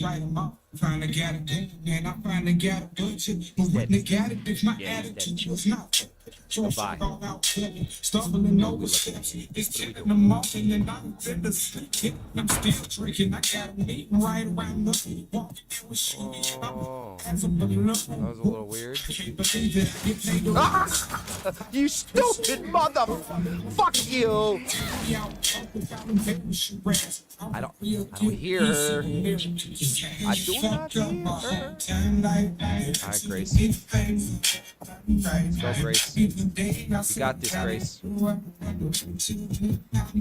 Right, I'm out. Finally got it, man. I finally got a budget. But when they got it, if my attitude was not. Goodbye. Stumbling over steps. It's 10 in the morning and I'm in the sleep. I'm still drinking. I got a meeting right around the walking there with shoes. That was a little weird. You stupid mother! Fuck you! I don't hear her. I do not hear her. Alright, Grace. Let's go, Grace. You got this, Grace. You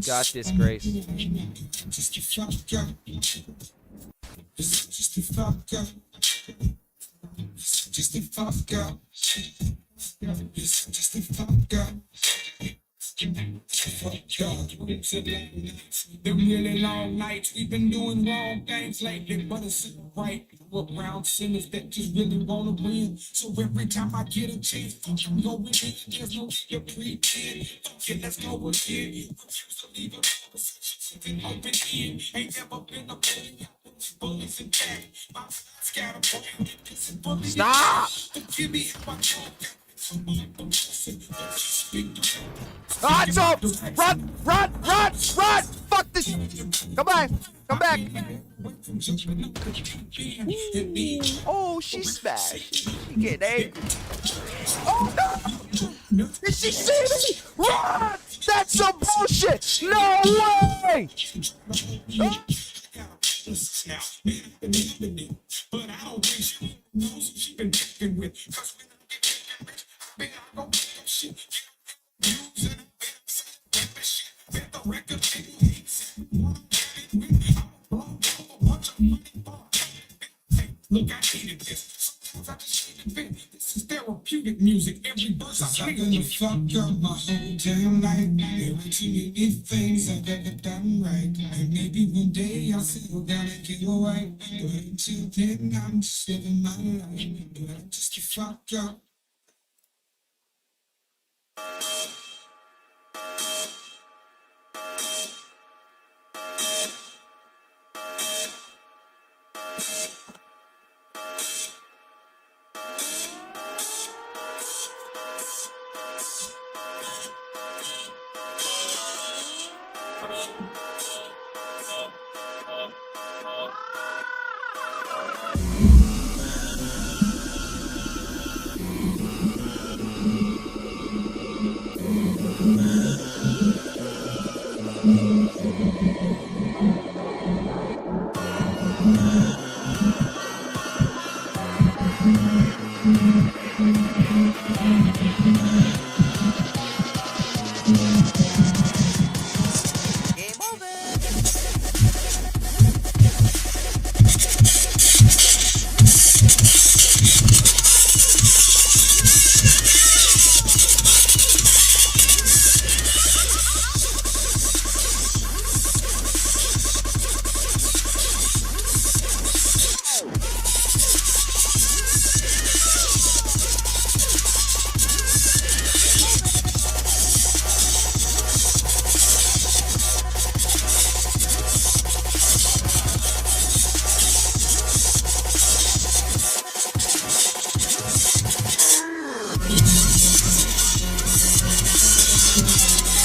got this, Grace. Just a fuck girl. Just a fuck girl. The really long nights, we've been doing wrong things lately, but it's right. We're around sinners that just really wanna win. So every time I get a chance, I'm going in. There's no fear pretend. Okay, let's go again. Refuse to leave a conversation open end. Ain't never been a bully. Bullets and back. My friends got a point. Stop! Give me how I talk. Ah, it's off! Run! Run! Run! Run! Fuck this! Come back! Come back! Oh, she smashed. She getting angry. Oh no! Did she see me? Run! That's some bullshit! No way! But I don't think she knows who she been fucking with. Look, I hated this. I just hated it. This is therapeutic music. Every verse I sing in the fuck up my whole damn life. There were too many things I've ever done right. And maybe one day I'll settle down and get away. But until then, I'm just living my life. But I'm just a fuck up.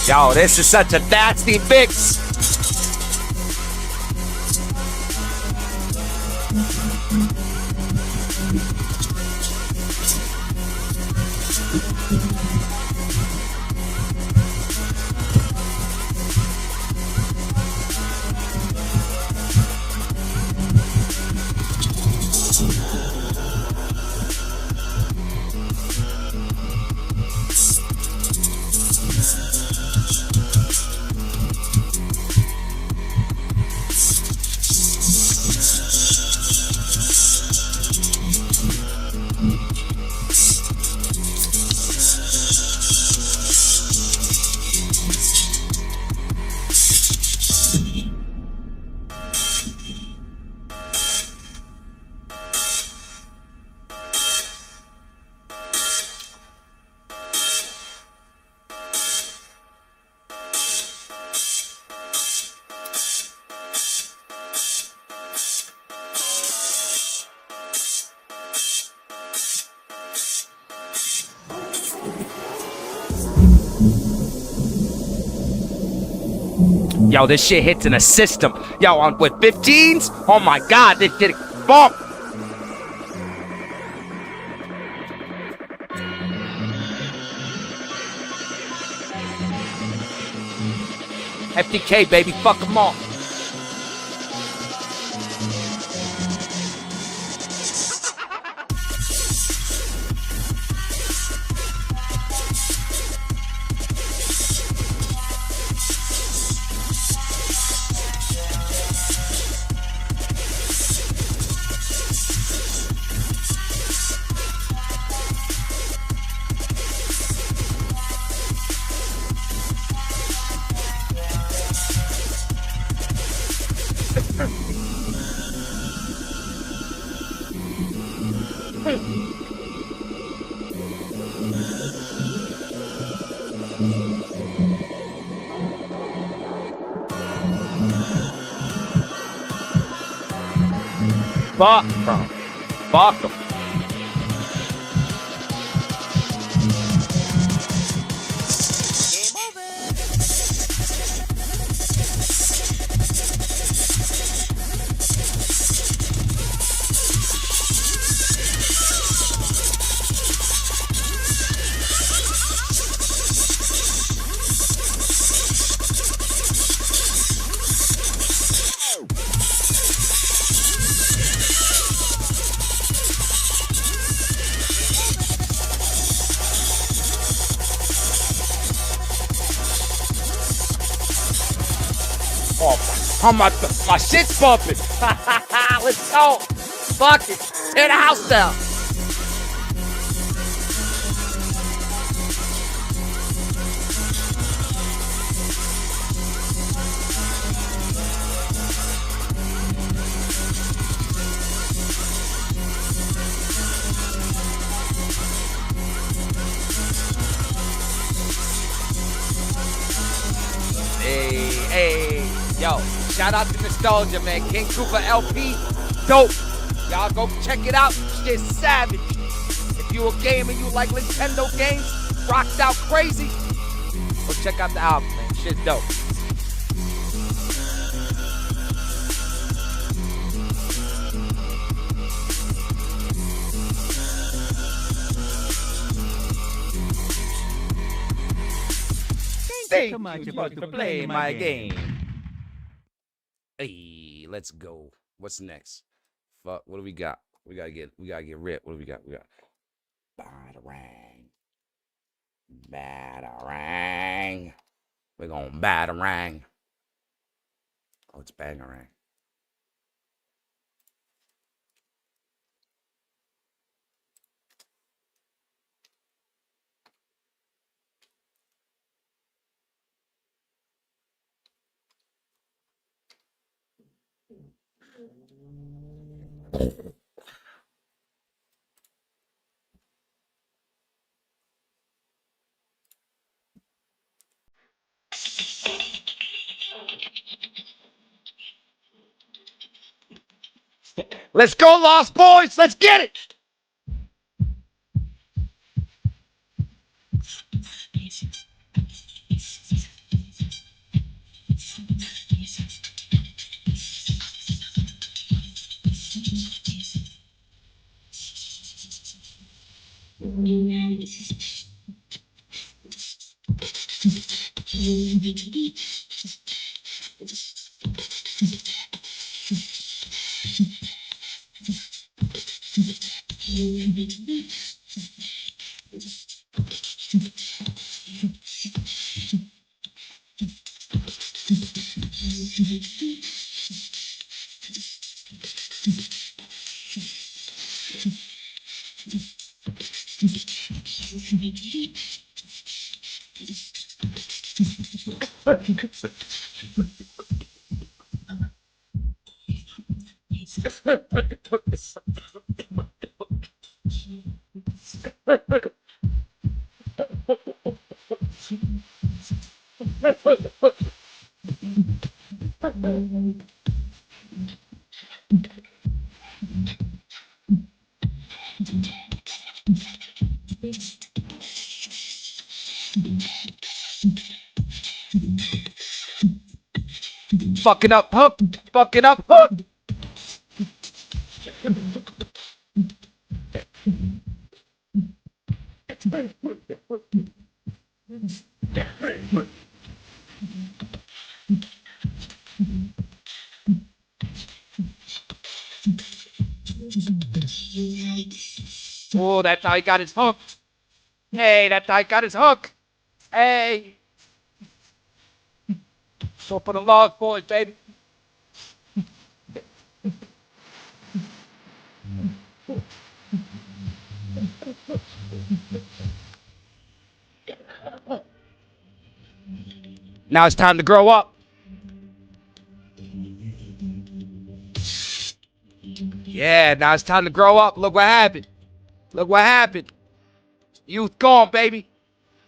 Yo, this is such a nasty mix. Yo, this shit hits in a system. Yo, on with 15s? Oh my god, this shit bump. FDK, baby, fuck them all. Fuck, bro. Fuck them. Oh, my shit's bumping. Let's go. Fuck it. Tear the house down. Hey. Yo, shout out to Nostalgia, man. King Cooper LP, dope. Y'all go check it out. Shit's savage. If you a gamer, you like Nintendo games, rocked out crazy, go check out the album, man. Shit's dope. Thank you for to play my game. Hey, let's go. What's next? Fuck, what do we got? We gotta get ripped. What do we got? We got Batarang. We're gonna Batarang. Oh, it's Bangarang. Let's go, Lost Boys. Let's get it. Fucking up hook. Fucking up hook. Oh, that guy got his hook. Hey, that guy got his hook. Hey. So for the Lost Boys, baby. Now it's time to grow up. Yeah, now it's time to grow up. Look what happened. Look what happened. Youth gone, baby.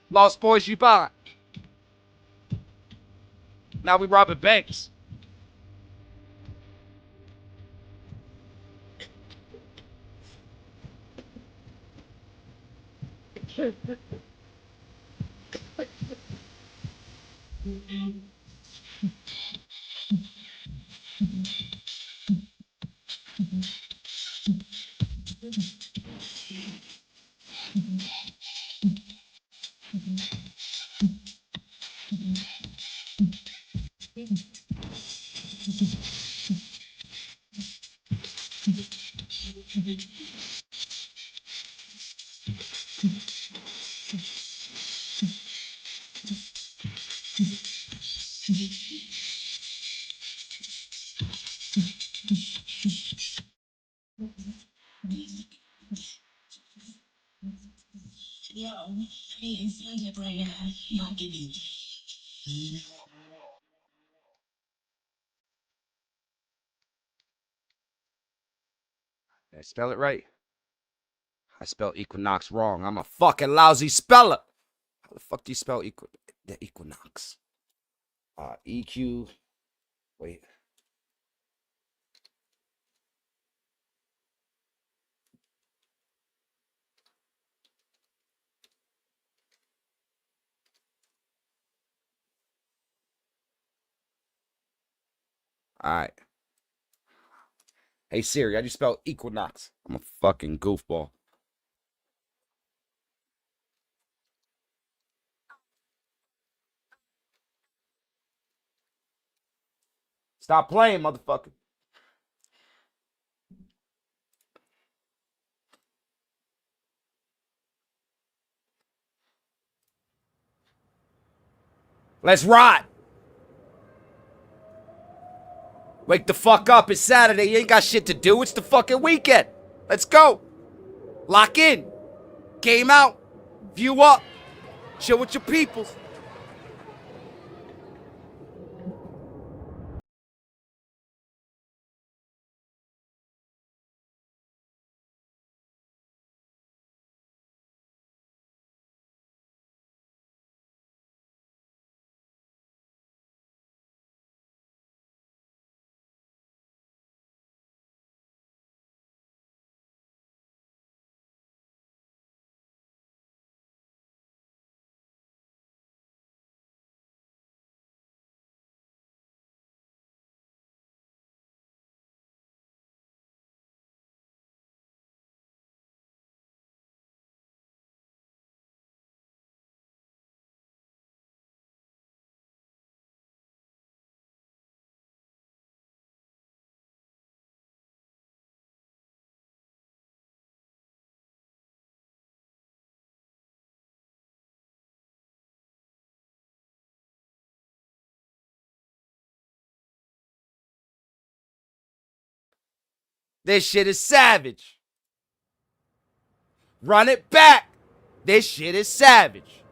Lost Boys, you buy. Now we robbing banks. Did I spell it right? I spelled equinox wrong. I'm a fucking lousy speller. How the fuck do you spell the equinox? EQ. Wait. All right. Hey Siri, I just spelled equinox. I'm a fucking goofball. Stop playing, motherfucker. Let's ride. Wake the fuck up. It's Saturday. You ain't got shit to do. It's the fucking weekend. Let's go. Lock in. Game out. View up. Chill with your peoples. This shit is savage. Run it back. This shit is savage.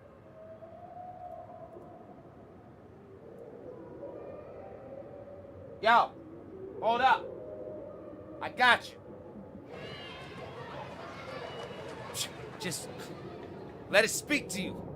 Yo, hold up. I got you. Just let it speak to you.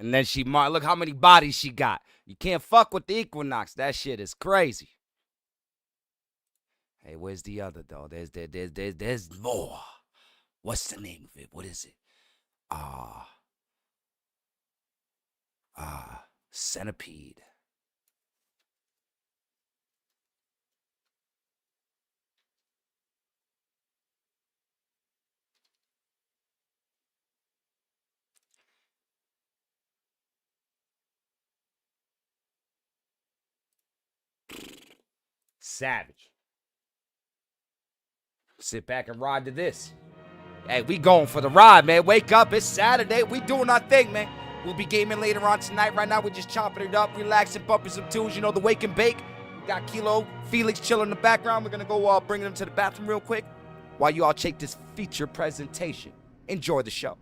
And then look how many bodies she got. You can't fuck with the Equinox. That shit is crazy. Hey, where's the other though? There's more. What's the name of it? What is it? Centipede. Savage. Sit back and ride to this. Hey, we going for the ride, man. Wake up. It's Saturday. We doing our thing, man. We'll be gaming later on tonight. Right now, we're just chopping it up, relaxing, bumping some tunes. You know, the wake and bake. We got Kilo, Felix chilling in the background. We're going to go bring them to the bathroom real quick while you all check this feature presentation. Enjoy the show.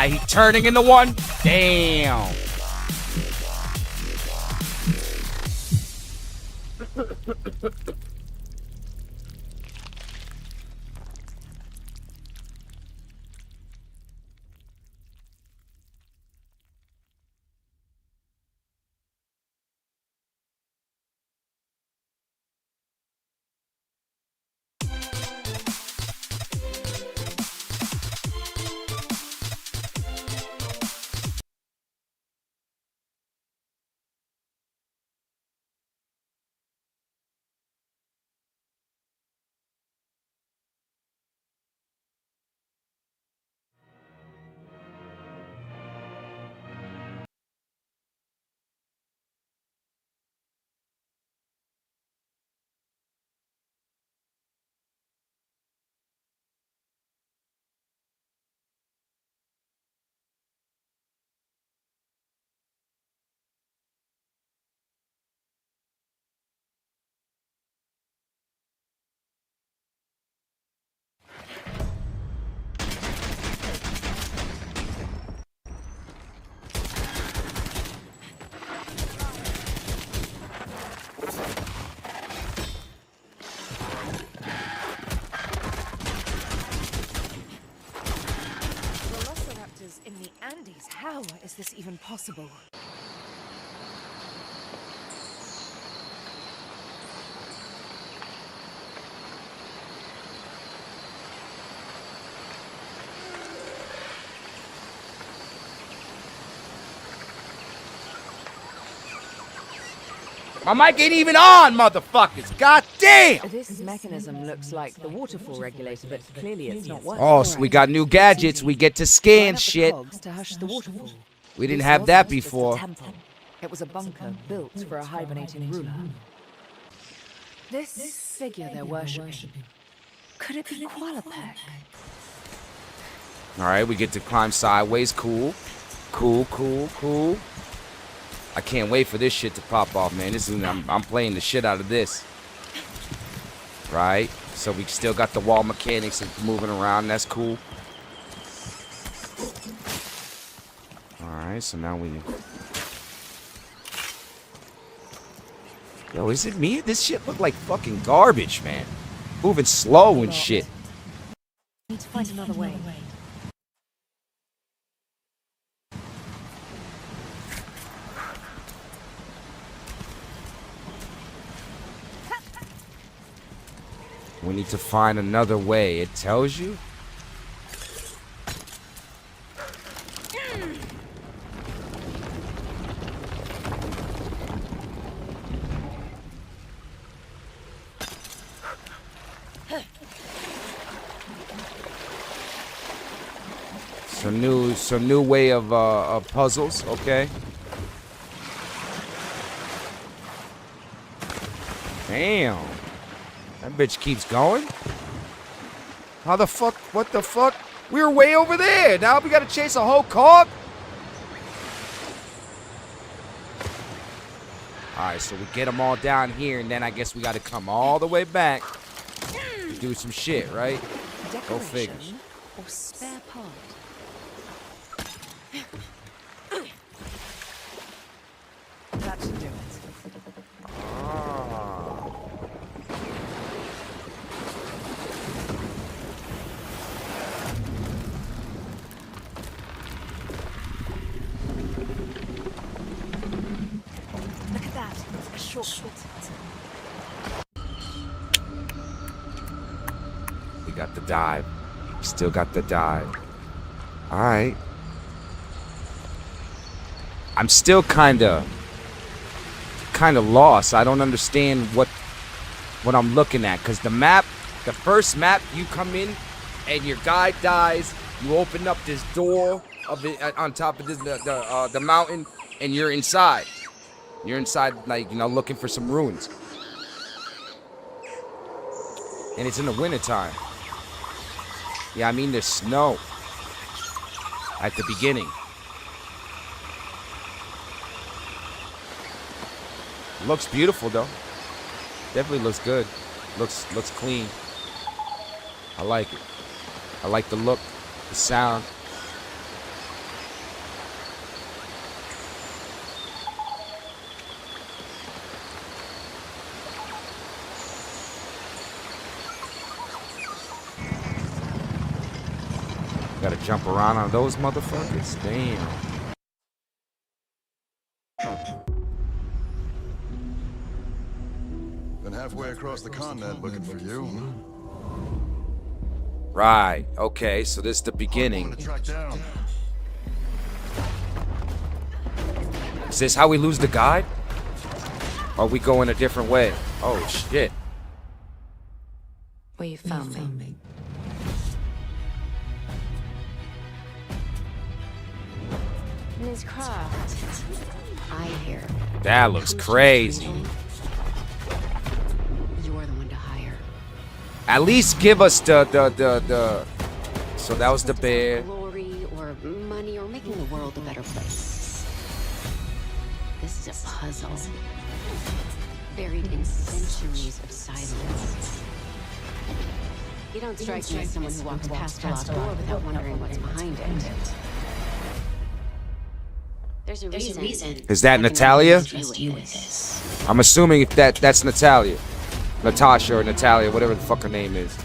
He turning into one? Damn. Andes, how is this even possible? My mic ain't even on, motherfuckers. God damn. This mechanism looks like the waterfall regulator, but clearly it's not working. Oh, so we got new gadgets. We get to scan shit. To hush the waterfall. We didn't have that before. It was a bunker built for a hibernating ruler. This figure they're worshipping, could it be Qualapec? All right, we get to climb sideways. Cool. Cool, cool, cool. I can't wait for this shit to pop off, man. This is I'm playing the shit out of this. Right? So we still got the wall mechanics of moving around. That's cool. Alright, so now we... Yo, is it me? This shit look like fucking garbage, man. Moving slow and shit. Need to find another way. We need to find another way. It tells you? Some new way of puzzles, okay. Damn. That bitch keeps going. How the fuck? What the fuck? We were way over there. Now we gotta chase a whole car? Alright, so we get them all down here, and then I guess we gotta come all the way back to do some shit, right? Go figure. Or spare part. That should do it. Look at that. A shortcut. We got the dive. Still got the dive. Alright. I'm still kinda lost. I don't understand what I'm looking at, because the first map, you come in and your guy dies. You open up this door of it on top of this the mountain, and you're inside. You're inside, like, you know, looking for some ruins. And it's in the wintertime. Yeah, I mean, there's snow at the beginning. Looks beautiful, though. Definitely looks good. Looks clean. I like it. I like the look, the sound. Gotta jump around on those motherfuckers. Damn. Been halfway across the continent looking for you. Right. Okay, so this is the beginning. To track down. Is this how we lose the guide? Or are we going a different way? Oh, shit. Well, you found me. Ms. Croft, I hear. That looks crazy. You're the one to hire. At least give us the So that was the bear. Glory or money or making the world a better place. This is a puzzle. Buried in centuries of silence. You don't strike me as someone who walks past a locked door without wondering what's behind it. There's a reason. Is that Natalia? I'm assuming if that's Natalia. Natasha or Natalia, whatever the fuck her name is.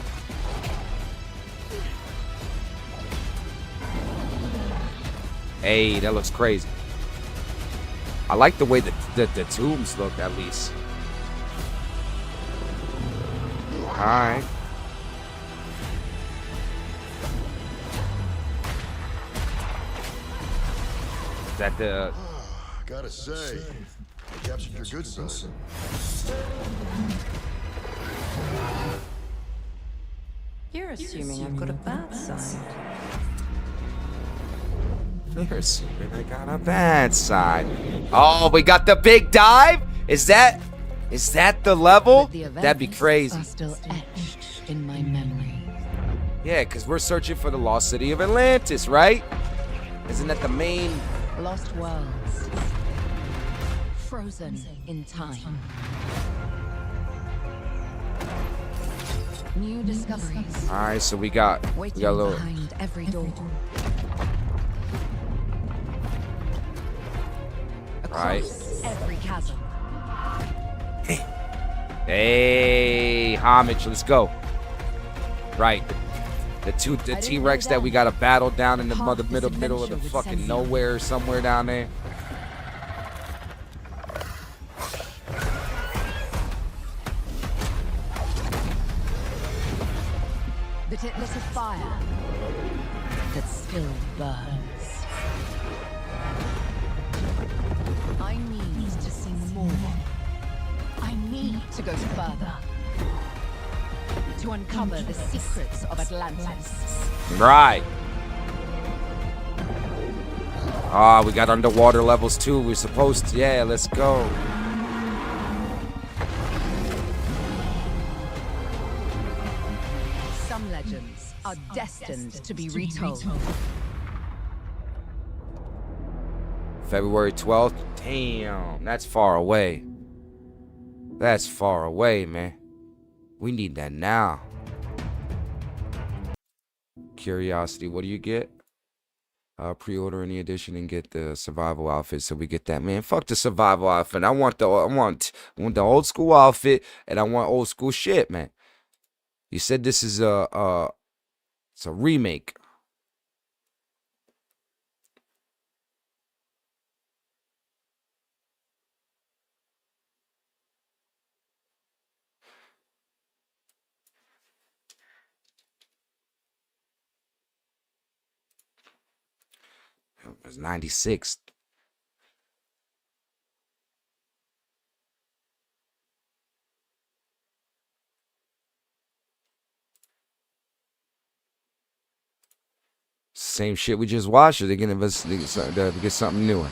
Hey, that looks crazy. I like the way the tombs look, at least. Alright. Is that the... Gotta say, you captured your good side. You're assuming I've got a bad side. You're assuming I got a bad side. Oh, we got the big dive? Is that the level? That'd be crazy. Are still etched in my memory. Yeah, because we're searching for the lost city of Atlantis, right? Isn't that the main... Lost worlds. Frozen in time. New discoveries. All right, so we got a Waiting little... behind every door. Right. Across every chasm. Hey, homage, let's go. Right. The T-Rex that we gotta battle down in the middle of the fucking nowhere somewhere down there. But it lit a fire that still burns. I need to see more. I need to go further. To uncover the secrets of Atlantis. Right. Ah, we got underwater levels too. We're supposed to. Yeah, let's go. Some legends are destined to be retold. February 12th. Damn, that's far away. That's far away, man. We need that now. Curiosity, what do you get? Pre-order any edition and get the survival outfit, so we get that. Man, fuck the survival outfit. I want the old school outfit, and I want old school shit, man. You said this is it's a remake. It was 96. Same shit we just watched, or they're gonna give us to get something newer.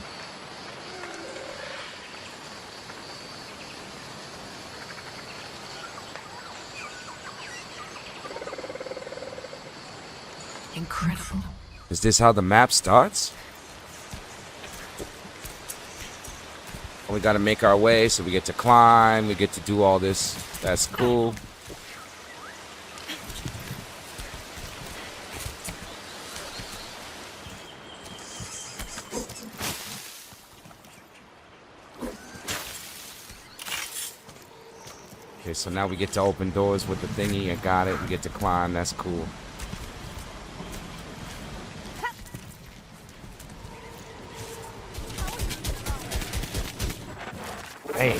Incredible. Is this how the map starts? We gotta make our way, so we get to climb, we get to do all this. That's cool. Okay, so now we get to open doors with the thingy. I got it. We get to climb. That's cool. Hey.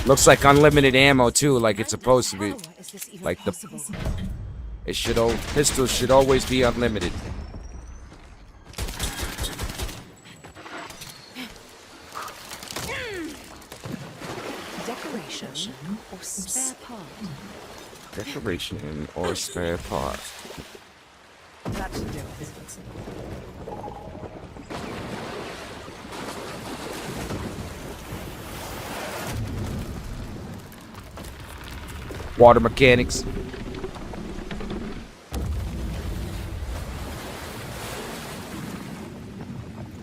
Looks like unlimited ammo too, like it's supposed to be. Like pistols should always be unlimited. Decoration or spare part? Decoration or spare part. That should do it. Water mechanics.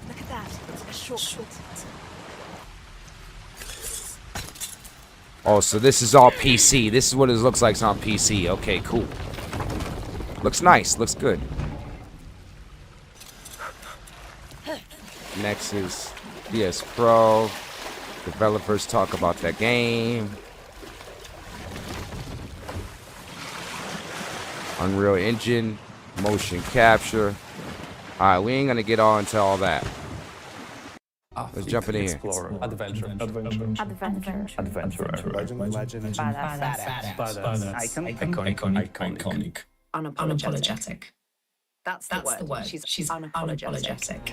Look at that. A shortcut. Oh, so this is all PC. This is what it looks like on PC. Okay, cool. Looks nice. Looks good. Next is PS Pro. Developers talk about that game. Unreal Engine, motion capture. All right, we ain't gonna get on into all that. Let's jump in here. Explorer, adventure, legend, badass, iconic, Unapologetic. That's the word. She's unapologetic.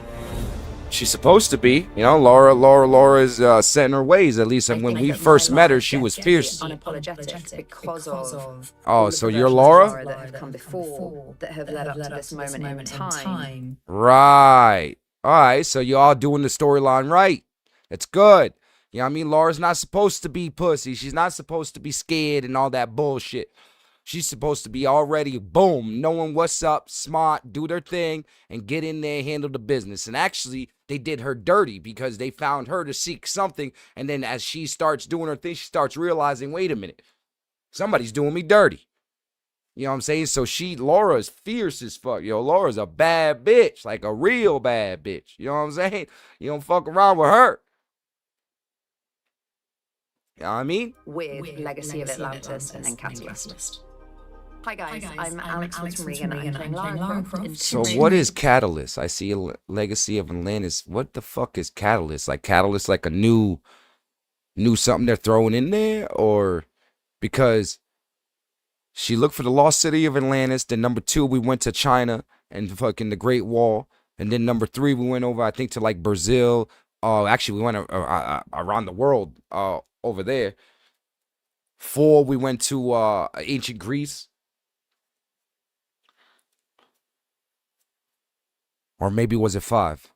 She's supposed to be, you know. Laura is set in her ways. At least when we first met her, she was fierce. Unapologetic because of. Oh, so you're Laura? That have come before, that have led up to this moment in time. Right. All right. So you all doing the storyline right. It's good. You know what I mean? Laura's not supposed to be pussy. She's not supposed to be scared and all that bullshit. She's supposed to be already, boom, knowing what's up, smart, do their thing, and get in there and handle the business. And actually, they did her dirty because they found her to seek something. And then as she starts doing her thing, she starts realizing, wait a minute, somebody's doing me dirty. You know what I'm saying? So Laura is fierce as fuck. Yo, Laura's a bad bitch, like a real bad bitch. You know what I'm saying? You don't fuck around with her. You know what I mean? With Legacy of Atlantis and then Catalyst. Hi guys, I'm Alex Regan. I'm playing Lara Croft in So what is Catalyst? I see a Legacy of Atlantis. What the fuck is Catalyst? Like Catalyst, like a new something they're throwing in there? Or because she looked for the lost city of Atlantis. Then number 2, we went to China and fucking the Great Wall. And then number 3, we went over, I think, to like Brazil. Actually, we went around the world over there. 4, we went to ancient Greece. Or maybe was it 5?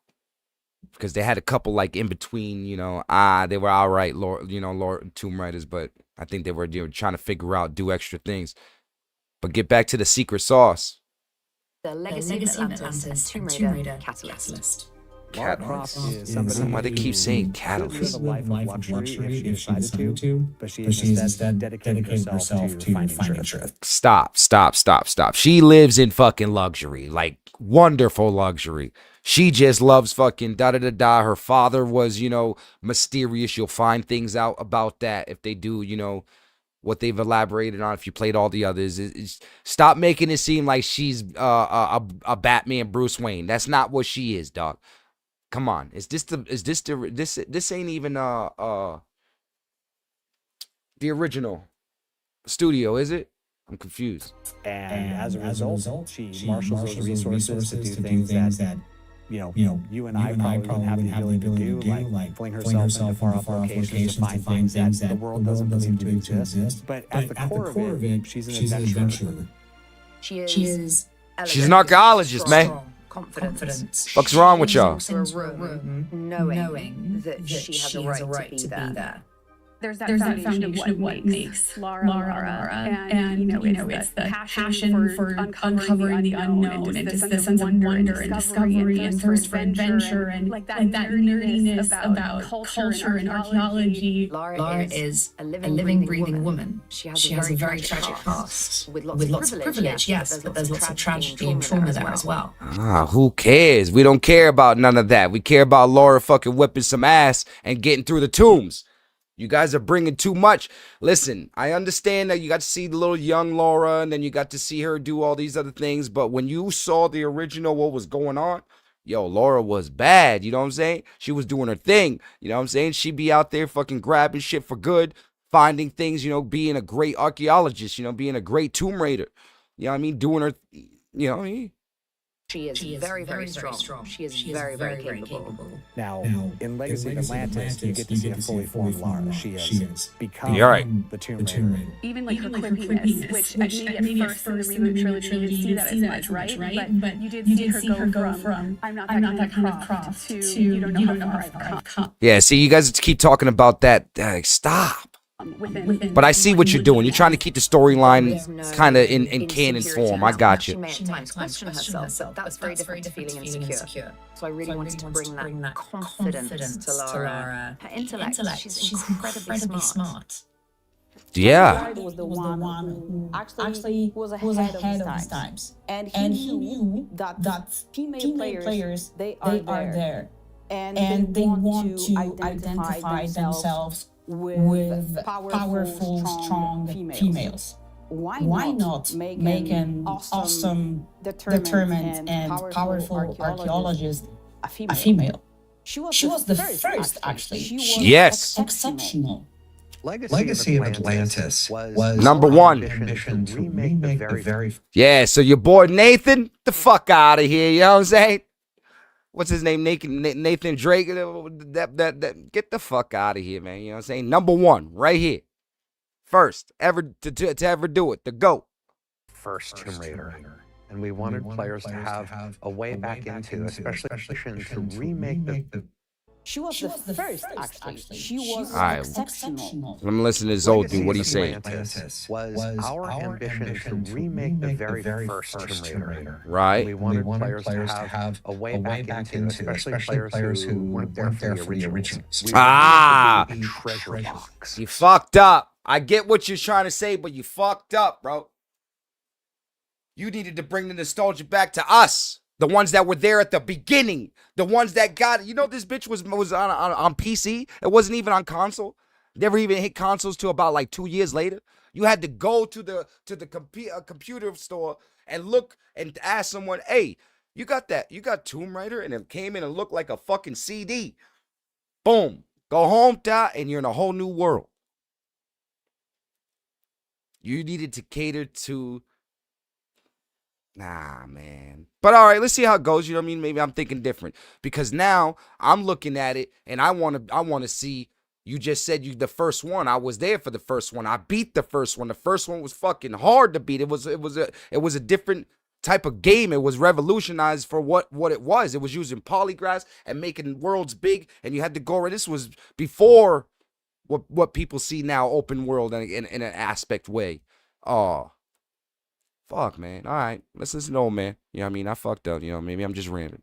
Because they had a couple like in between, you know. They were all right, Lord Tomb Raiders, but I think they were trying to figure out, do extra things. But get back to the secret sauce. The Legacy of Atlantis and Tomb Raider Catalyst. Lara Croft is somebody Why they keep saying Catalyst? live a life of luxury if she decided to, but she instead dedicated herself to finding truth. Stop. She lives in fucking luxury, like wonderful luxury. She just loves fucking da-da-da-da. Her father was, mysterious. You'll find things out about that if they do, what they've elaborated on. If you played all the others, stop making it seem like she's a Batman Bruce Wayne. That's not what she is, dog. Come on. This ain't even the original studio, is it? I'm confused. And as a result, she marshals those resources to do things that you and I probably wouldn't have the ability to do, like fling herself into far-off locations to find things that the world doesn't believe to exist. But at the core of it, she's an adventurer. She is. She's an archaeologist, man. Confidence. Fuck's wrong with y'all? Knowing that she has a right to be there. There's that foundation of what makes Lara. And it's the passion for uncovering the unknown, and just the sense of wonder and discovery and thirst for adventure and like that nerdiness about culture and archaeology. Lara is a living, breathing woman. She has a very tragic past with lots of privilege, yes, but there's lots of tragedy and trauma there as well. Who cares? We don't care about none of that. We care about Laura fucking whipping some ass and getting through the tombs. You guys are bringing too much. Listen, I understand that you got to see the little young Laura and then you got to see her do all these other things. But when you saw the original, what was going on, Laura was bad. You know what I'm saying? She was doing her thing. You know what I'm saying? She'd be out there fucking grabbing shit for good, finding things, being a great archaeologist, being a great Tomb Raider. You know what I mean? Doing her, you know what I mean? She is very, very strong. She is very, very capable. Now, in Legacy of Atlantis, you get to see a fully formed Lara. She has become the Tomb Raider. Even like her quippiness, which maybe at first in the reboot trilogy you didn't see that as much, right? But you did see her go from I'm not that kind of Croft to you don't know how far I've come. Yeah, see, you guys keep talking about that. Stop. But I see what you're doing. You're trying to keep the storyline kind of in canon form. I got you. She may at times question herself, but that's very different to feeling insecure. So I really wanted to bring that confidence to Lara. Her intellect, she's incredibly smart. Yeah. Was the one who actually was ahead of his times. And he knew that female players, they are there. And they want to identify themselves with powerful, strong females. why not make an awesome, determined, and powerful archaeologist a female? She was the first, actually. She was Yes. exceptional. Legacy of Atlantis was Number our one. ambition to remake the very Yeah, so your boy Nathan, the fuck out of here, you know what I'm saying? What's his name? Nathan Drake. Get the fuck out of here, man. You know what I'm saying? Number one, right here. First, ever to ever do it. The GOAT. First Tomb Raider. And we wanted players to have a way back into, especially to remake the. She was the first, actually. She was All right. exceptional. Let me listen to this old dude. What he saying? Atlantis was our ambition to remake the very first Tomb Raider. Right. We wanted players to have a way back into, especially players who weren't there for the originals. We wanted it to be a treasure box. You fucked up. I get what you're trying to say, but you fucked up, bro. You needed to bring the nostalgia back to us. The ones that were there at the beginning. The ones that got, you know, this bitch was on PC. It wasn't even on console. Never even hit consoles till about like 2 years later. You had to go to the computer store and look and ask someone, hey, you got that? You got Tomb Raider? And it came in and looked like a fucking CD. Boom. Go home, and you're in a whole new world. You needed to cater to... Nah, man. But all right, let's see how it goes. You know what I mean? Maybe I'm thinking different. Because now I'm looking at it and I want to see. You just said you the first one. I was there for the first one. I beat the first one. The first one was fucking hard to beat. It was a different type of game. It was revolutionized for what it was. It was using polygraphs and making worlds big, and you had to go. This was before what people see now, open world in an aspect way. Oh. Fuck, man. All right. Let's listen to old man. You know what I mean? I fucked up. You know, maybe I'm just ranting.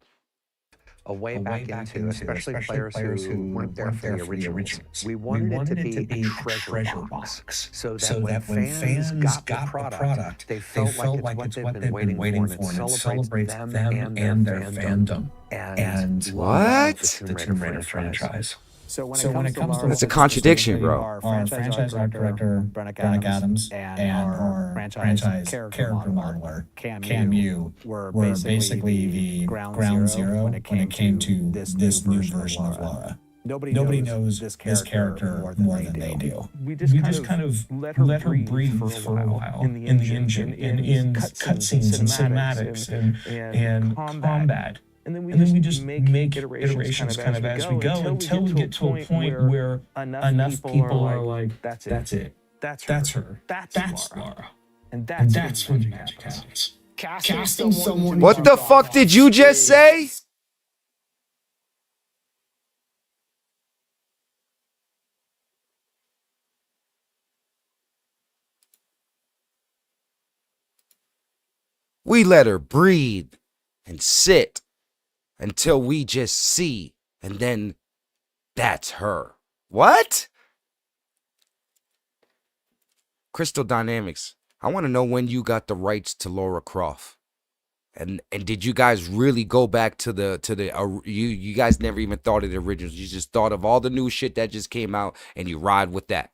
A way back into, especially players who weren't there for the originals. We wanted it to be a treasure box. So that when fans got the product, they felt like it's what they've been waiting for, and it celebrates them and their fandom. And what? The Tomb Raider franchise. So when it comes to that's a contradiction, bro. Our franchise art director, Brennick Adams, and our franchise character modeler, Cam Yu, were basically the ground zero when it came to this new version of Lara. Nobody knows this character more than they do. We just kind of let her breathe for a while in the engine, in cutscenes and cinematics and combat. And then we just make iterations kind of as we go until we get to a point where enough people are like, that's it. That's her. That's Lara. And that's where the magic happens. casting someone. What the fuck did you just say? We let her breathe and sit until we just see, and then that's her. What? Crystal Dynamics, I want to know when you got the rights to Lara Croft. And did you guys really go back to the you guys never even thought of the originals. You just thought of all the new shit that just came out and you ride with that.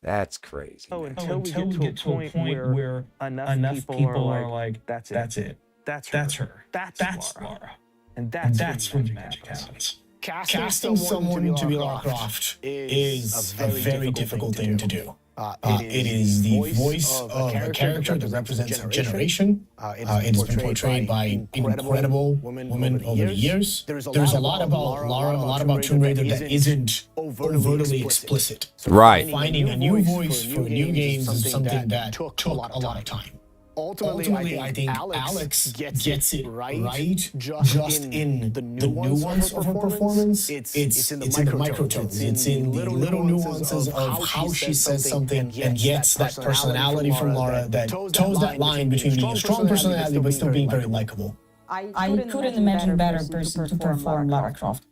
That's crazy. Until we get to a point where enough people are like, that's it. That's her. That's Lara. And that's where the magic happens. Casting someone to be Lara Croft is a very difficult thing to do. It is the voice of a character that represents a generation. It has been portrayed by incredible women over the years. There's a lot about Lara, a lot about Tomb Raider that isn't overtly explicit. Right. Finding a new voice for new games is something that took a lot of time. Ultimately, I think Alex gets it right just in the nuance of her performance. It's in the microtones. It's in the little nuances of how she says something and gets that personality from Lara that toes that line between being a strong personality but still being very likable. I couldn't imagine a better person to perform Lara Croft.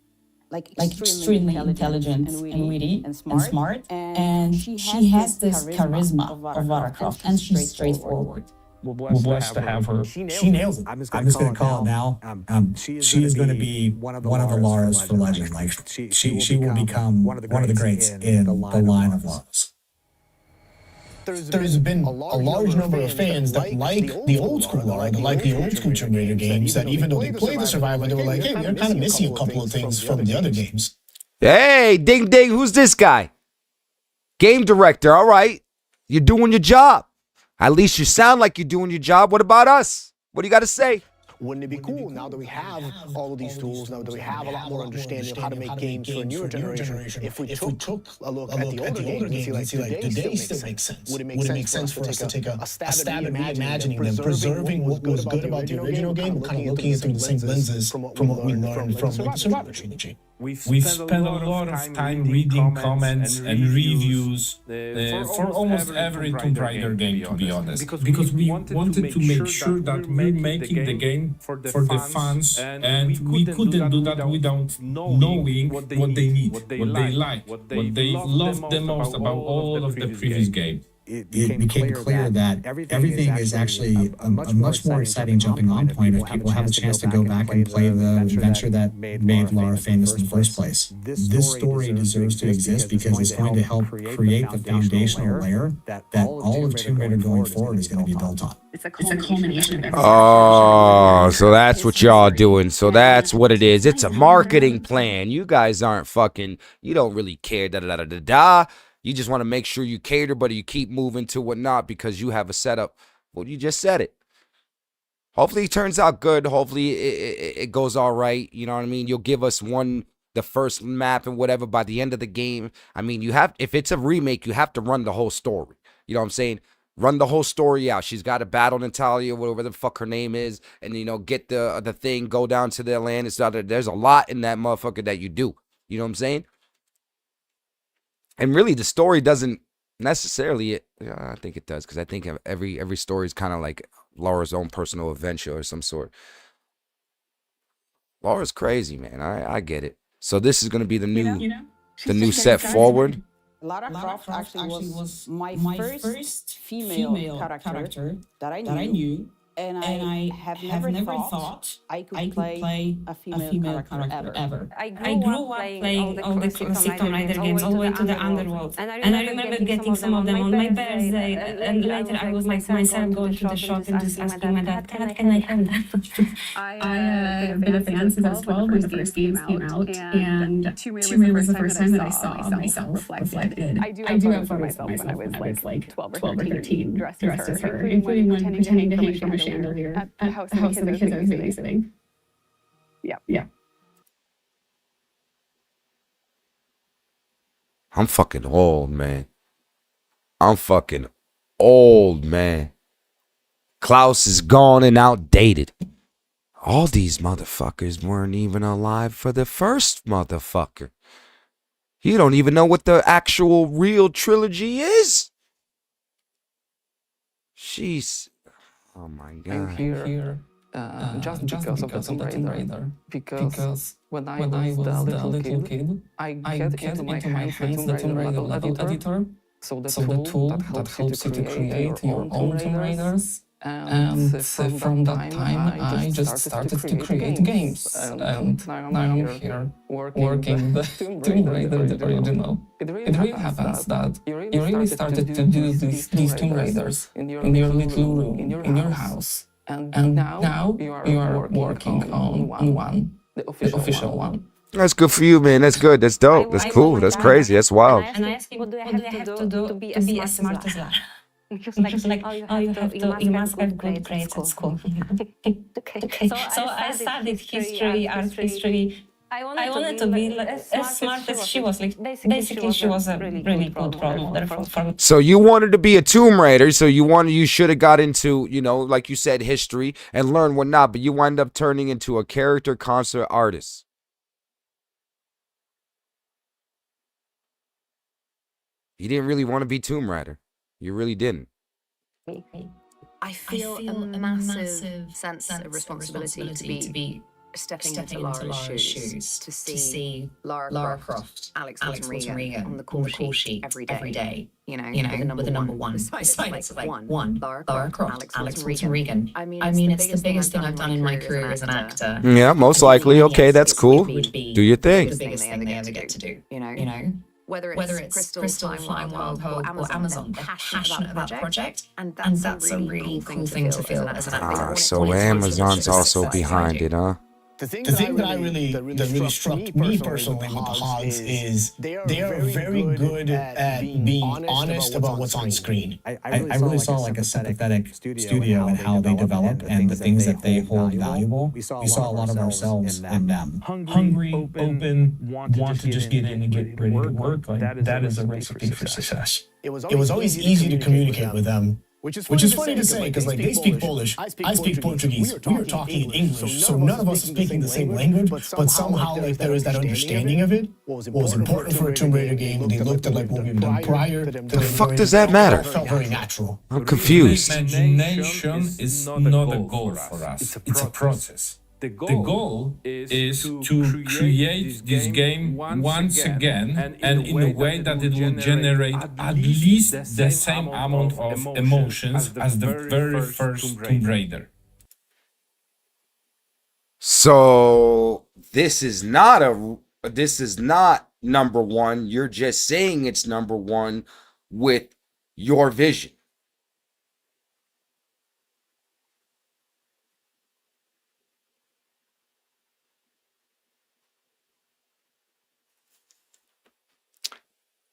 Like extremely intelligent and witty and smart. And she has this charisma of Lara Croft, and she's straightforward. We're blessed to have her. She nails it. I'm just going to call it now. She is going to be one of the Laras for legend. Like she will become one of the greats in the line of Laras. there's been a large number of fans that like the old school lore, that like the old school Tomb Raider games, that even though they play the Survivor, they were like, hey, we're kind of missing a couple of things from the other games. Hey, ding ding, who's this guy? Game director, all right. You're doing your job. At least you sound like you're doing your job. What about us? What do you got to say? Wouldn't it be cool now that we have all of these tools, now that we have a lot more understanding of how to make games for a newer generation, if we took a look at the older games and see like, did they still make sense? Would it make sense for us to take a stab at reimagining them, preserving what was good about the original game, and kind of looking at through the same lenses from what we learned from the Survivor trilogy? We've spent a lot of time reading comments and reviews for almost every Tomb Raider game, to be honest, because we wanted to make sure that we're making the game for the fans, and we couldn't do that without knowing what they need, what they like, what they love the most about all of the previous game. It became clear that everything is actually a much more exciting jumping on point if people have a chance to go back and play the adventure that made Lara famous in the first place. This story deserves to exist because it's going to help create the foundational layer that all of Tomb Raider going forward is going to be built on. It's a culmination of everything. Oh, so that's what y'all doing. So that's what it is. It's a marketing plan. You guys aren't fucking, you don't really care, da-da-da-da-da. You just want to make sure you cater, but you keep moving to whatnot because you have a setup. Well, you just said it. Hopefully it turns out good. Hopefully it goes all right. You know what I mean? You'll give us the first map and whatever by the end of the game. I mean, if it's a remake, you have to run the whole story. You know what I'm saying? Run the whole story out. She's got to battle Natalia, whatever the fuck her name is, and, get the thing, go down to their land. There's a lot in that motherfucker that you do. You know what I'm saying? And really, the story doesn't necessarily. I think it does, because I think every story is kind of like Laura's own personal adventure or some sort. Laura's crazy, man. I get it. So this is gonna be the new set forward. Lara Croft actually was my first female character that I knew. And I have never thought I could play a female character ever. I grew up playing all the classic Tomb Raider games, all the way to the Underworld. And I remember getting some of them on my birthday. And later I was like myself going to the shop and just asking my dad, can I have that? I have been a fan since I was 12 when the first game came out. And Tomb Raider was the first time that I saw myself reflected. I do have photos of myself when I was like 12 or 13, dressed as her, including when pretending to hang from a chandelier at the house of the kids I was babysitting. Yeah. I'm fucking old, man. Klaus is gone and outdated. All these motherfuckers weren't even alive for the first motherfucker. You don't even know what the actual real trilogy is. Jeez. Oh my God. I'm here just because of the Tomb Raider. Because when I was a little kid, I get into my hands the Tomb Raider level editor. So the tool that helps you to create your own Tomb Raiders. And from that time, I just started to create games. And now I'm here working the Tomb Raider, the original. It really happens that you really started to do these Tomb Raiders in your little room, in your house. And now you are working on one, the official one. That's good for you, man. That's good. That's dope. That's cool. That's crazy. That's wild. And I asked him, what do I have to do to be as smart as Lara? He was like, you must have good grades at school. Okay. So I studied history, art history. I wanted to be as smart as she was. Like, basically, she was a really good role model for me. So you wanted to be a Tomb Raider, so you should have got into, like you said, history and learn whatnot, but you wind up turning into a character concert artist. You didn't really want to be Tomb Raider. You really didn't. I feel a massive sense of responsibility to be stepping into Lara's shoes, to see Lara Croft, Alex Regan on the call sheet every day. With the number one beside it, like one Lara Croft, Alex Regan. I mean, it's the biggest thing I've done in my career as an actor. Yeah, most likely. Okay, that's cool. Do your thing. The biggest thing they ever get to do. whether it's Crystal, Flying Wild Hope, or Amazon, they're passionate about the project, and that's a really cool thing to feel as an actor. So Amazon's also behind it, huh? The thing that really struck me personally with the Hogs is they are very good at being honest about what's on screen. I really saw like a sympathetic studio and how they develop and the things that they hold valuable. We saw a lot of ourselves in them. Hungry, open, want to just get in and get ready to work. Like, that is a recipe for success. It was always easy to communicate with them. Which is funny to say, because like they speak Polish, I speak Portuguese. We are talking in English, so none of us are speaking the same language, but somehow like there is that understanding of it. What was important for a Tomb Raider game, they looked at like what we've done prior. The fuck does that matter? It felt very natural. I'm confused. Imagination is not a goal for us. It's a process. The goal is to create this game once again and in a way that it will generate at least the same amount of emotions as the very first Tomb Raider. So this is not number one. You're just saying it's number one with your vision.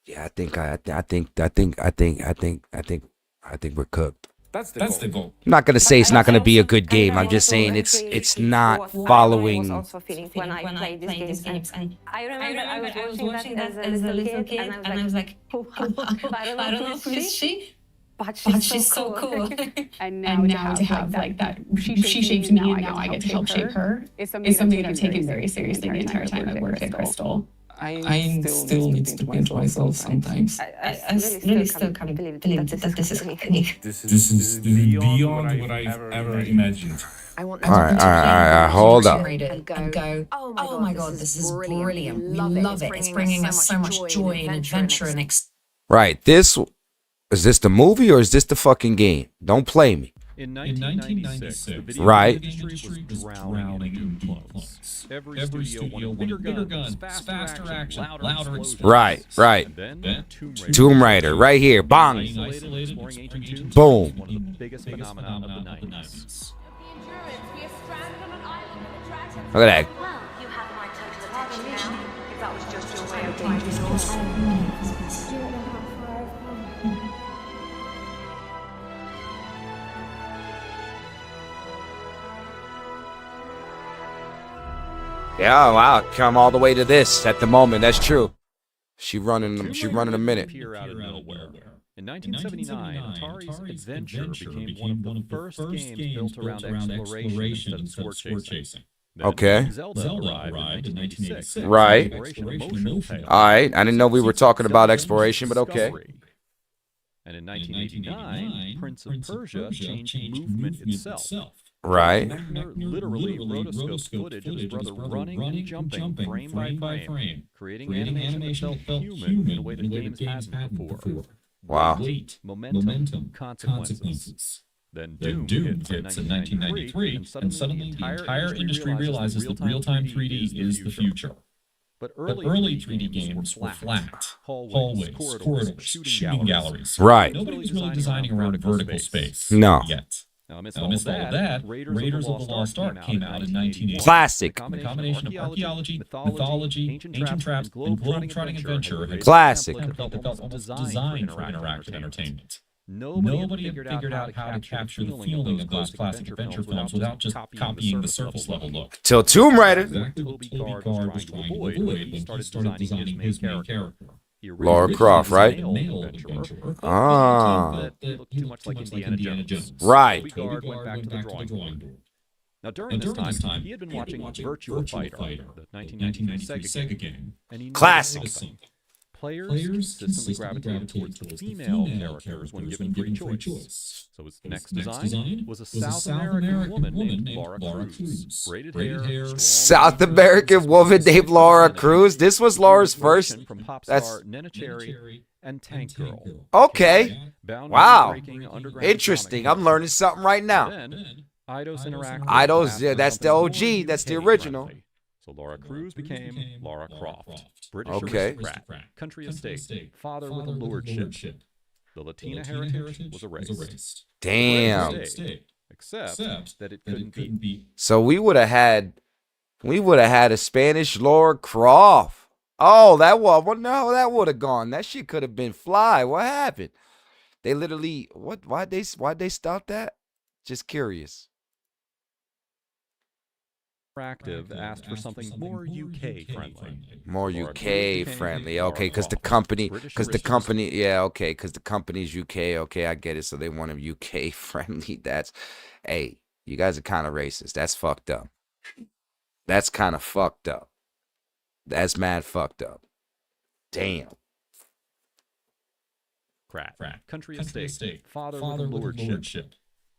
Yeah, I think we're cooked. That's the goal. I'm not gonna say it's not gonna be a good game. I'm just saying it's not following. I was also feeling when I played these games, and I remember I was watching that as a little kid, and I was like, I don't know who is she, but she's so cool. And now to have like that, she shapes me, and now I get to help shape her. It's something that I've taken very seriously the entire time I've worked at Crystal. I still need to pinch myself sometimes. I really still can't believe that this is happening. This is beyond what I've ever imagined. All right, hold up. And go, oh my god, this is brilliant. We love it. It's bringing us so much joy and adventure and Right, is this the movie or is this the fucking game? Don't play me. In 1996, the video right. industry was drowning in clones. Every studio wanted bigger guns, faster action, louder explosions. Right. And then Tomb Raider, right here, bang, boom. One of the biggest phenomena of the 90s. Look at that. well, you have my total attention now. If that was just your way of doing yours. Yeah, wow, come all the way to this at the moment. That's true. She running a minute. Appear out of nowhere. In 1979, Atari's Adventure became one of the first games built around exploration instead of sword chasing. Okay. Zelda arrived in 1986. Right. All right. I didn't know we were talking about exploration, but okay. And in 1989, Prince of Persia changed movement itself. Right. Mechner literally rotoscoped footage of his brother running and jumping frame by frame, creating animation that felt human in a way that games hadn't before. Wow. Momentum, consequences. Then Doom hits in 1993, and suddenly the entire industry realizes that real-time 3D is the future. But early 3D games were flat. Hallways, corridors, shooting galleries. Right. Nobody was really designing around vertical space. No. Yet. Now, amidst all of that, Raiders of the Lost Ark came out in 1980. Classic. The combination of archaeology, mythology, ancient traps, and globe-trotting adventure. Classic. It felt almost designed for interactive entertainment. Nobody had figured out how to capture the feeling of those classic adventure films without just copying the surface-level look. Till Tomb Raider. Toby Card was trying to avoid when he started designing his main character. Laura Croft, right? Ah. Too much like Indiana Jones. Right. Toby Card went back to the drawing board. Now, during this time, he had been watching Virtua Fighter, the 1993 Sega game. And he classic. Players consistently gravitated towards the female characters when given free choice. So his next design was a South American woman named Laura Cruz. Braided hair. South American woman named Laura Cruz. This was Laura's first. From pop star Nena Cherry and Tank Girl. Okay. Wow. Interesting. I'm learning something right now. Eidos Interactive. Eidos, yeah, that's the OG. That's the original. So Laura Cruz became Lara Croft. British Okay. aristocrat, country estate, father with a lordship. The Latina heritage was erased. Damn. The brave stayed, except that it couldn't be. So we would have had a Spanish Laura Croft. Oh, that would have gone. That shit could have been fly. What happened? They literally why'd they stop that? Just curious. Interactive asked for something more UK friendly. More UK friendly. Okay, because the company's UK. Okay, I get it. So they want them UK friendly. Hey, you guys are kind of racist. That's fucked up. That's kind of fucked up. That's mad fucked up. Damn. Country estate, father with a lordship.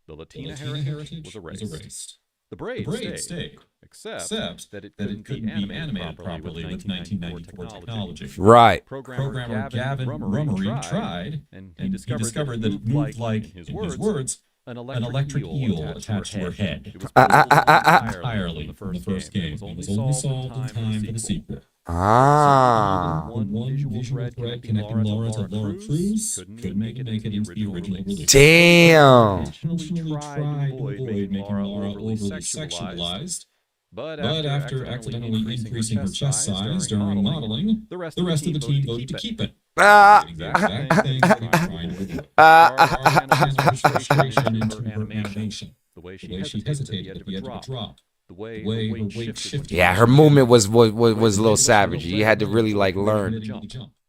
The Latina heritage was erased. The brave stayed, except that it couldn't be animated properly with 1994 technology. Right. Programmer Gavin Rummery tried, and he discovered that it moved like, in his words, an electric eel attached to her head. It was entirely from the first game. It was only solved in time for the sequel. One visual thread connecting Laura to Laura Cruz couldn't make it into the original release. Damn. Intentionally tried to avoid making Laura overly sexualized, but after accidentally increasing her chest size during modeling, the rest of the team voted to keep it. The exact thing that I'm trying to avoid. Laura frustration into her animation. The way she hesitated at the edge of a drop. The way her weight shifted. Yeah, her movement was a little savage. You had to really like learn.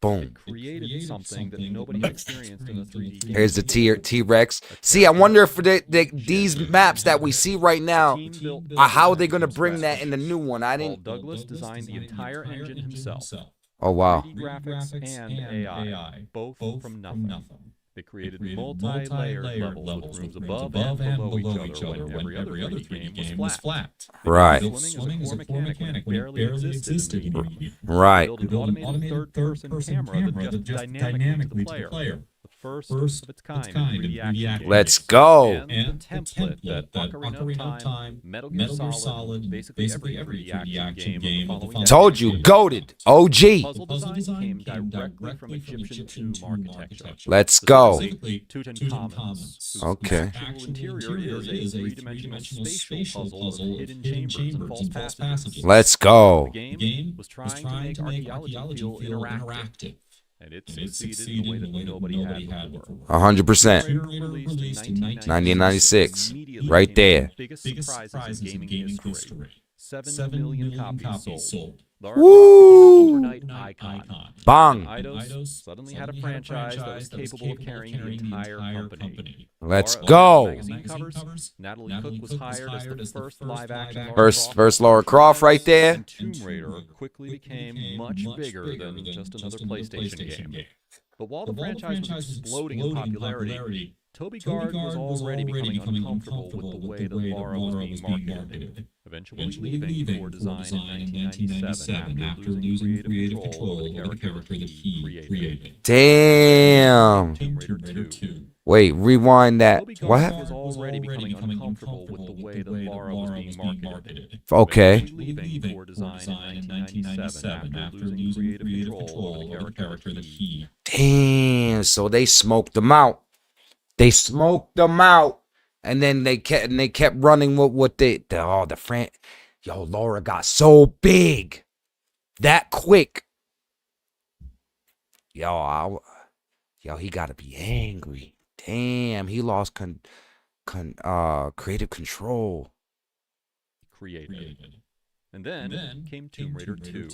Boom. Created something that nobody had experienced in a 3D game. Here's the T-Rex. See, I wonder if these maps that we see right now are how they're gonna bring that in the new one. I didn't. Douglas designed the entire engine himself. Oh wow. 3D graphics and AI, both from nothing. They created multi-layered levels with rooms above and below each other when every other 3D game was flat. Right. Swimming is a core mechanic when it barely existed in the game. Right. Build an automated third-person camera that just dynamically to the player. The first of its kind in 3D action game. Let's go. And the template that Ocarina of Time, Metal Gear Solid, basically every 3D action game of the following Told you, goated. OG. Puzzle design came directly from Egyptian tomb architecture. Let's go. Tutankhamun's Okay. actual interior is a three-dimensional spatial puzzle of hidden chambers and false passages. Let's go. The game was trying to make archaeology feel interactive. And it succeeded in a way that nobody had before. 100%. Released in 1996. Right there. Biggest surprises in gaming history. 7 million copies sold. Woo! Overnight icon. Bang. Eidos suddenly had a franchise that was capable of carrying the entire company. Let's go. Magazine covers. Natalie Cook was hired as the first live-action First Lara Croft right there. And Tomb Raider quickly became much bigger than just another PlayStation game. But while the franchise was exploding in popularity, Toby Gard was already becoming uncomfortable with the way that Lara was being marketed, eventually leaving for design in 1997 after losing creative control over the character that he created. Damn. Tomb Raider 2. Wait, rewind that. Toby Gard What? was already becoming uncomfortable with the way that Lara was being marketed. Okay. Eventually leaving for design in 1997 after losing creative control over the character that he. Damn. So they smoked them out. They smoked them out, and then they kept running with what yo, Laura got so big that quick. Yo, he gotta be angry. Damn, he lost creative control. Created. And then came Tomb Raider 2.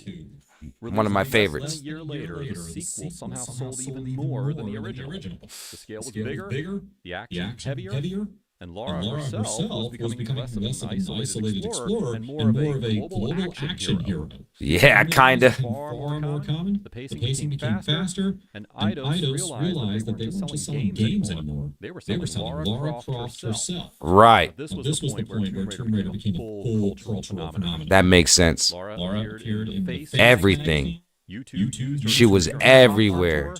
One of my favorites. A year later, the sequel somehow sold even more than the original. The scale was bigger, the action heavier, and Lara herself was becoming less of an isolated explorer and more of a global action hero. Yeah, kinda. Far more common, the pacing became faster, and Eidos realized that they weren't just selling games anymore. They were selling Lara Croft herself. Right. This was the point where Tomb Raider became a full cultural phenomenon. That makes sense. Laura appeared in the face everything. YouTube She was everywhere.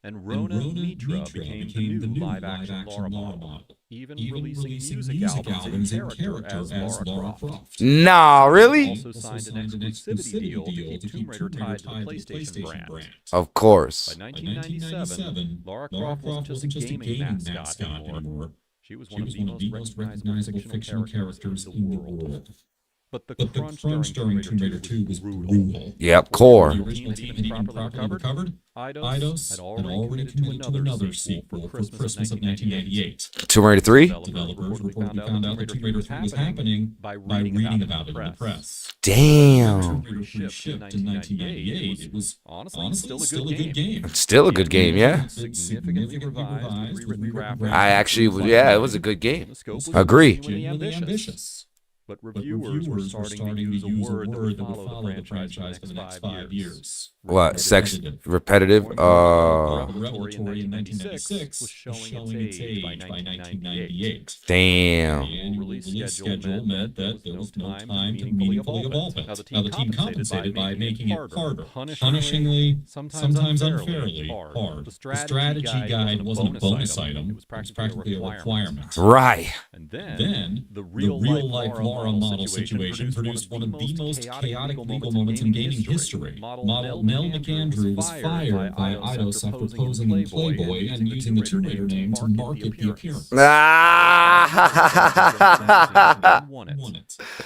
And Rona Mitra became the new live-action Laura model, even releasing music albums in character as Lara Croft. Nah, really? Also signed an exclusivity deal to keep Tomb Raider tied to the PlayStation brand. Of course. By 1997, Lara Croft wasn't just a gaming mascot anymore. She was one of the most recognizable fictional characters in the world. But the crunch during Tomb Raider 2 was brutal. Yep, core. The original team had been properly recovered. Eidos had already committed to another sequel for Christmas of 1998. Tomb Raider 3? Developers reportedly found out that Tomb Raider 3 was happening by reading about it in the press. Damn. Tomb Raider shipped in 1998. It was honestly still a good game. It's still a good game, yeah. Significantly revised, rewritten graphics. I actually, yeah, it was a good game. Agree. Ambitious. But reviewers were starting to use a word that would follow the franchise for the next 5 years. What? Repetitive? Revelatory in 1996 was showing its age by 1998. Damn. The annual release schedule meant that there was no time to meaningfully evolve it. Now, the team compensated by making it harder, punishingly, sometimes unfairly hard. The strategy guide wasn't a bonus item, it was practically a requirement. Right. And then, the real-life Laura model situation produced one of the most chaotic legal moments in gaming history. Model Nell McAndrew was fired by Eidos after posing in Playboy and using the Tomb Raider name to market the appearance. Won it.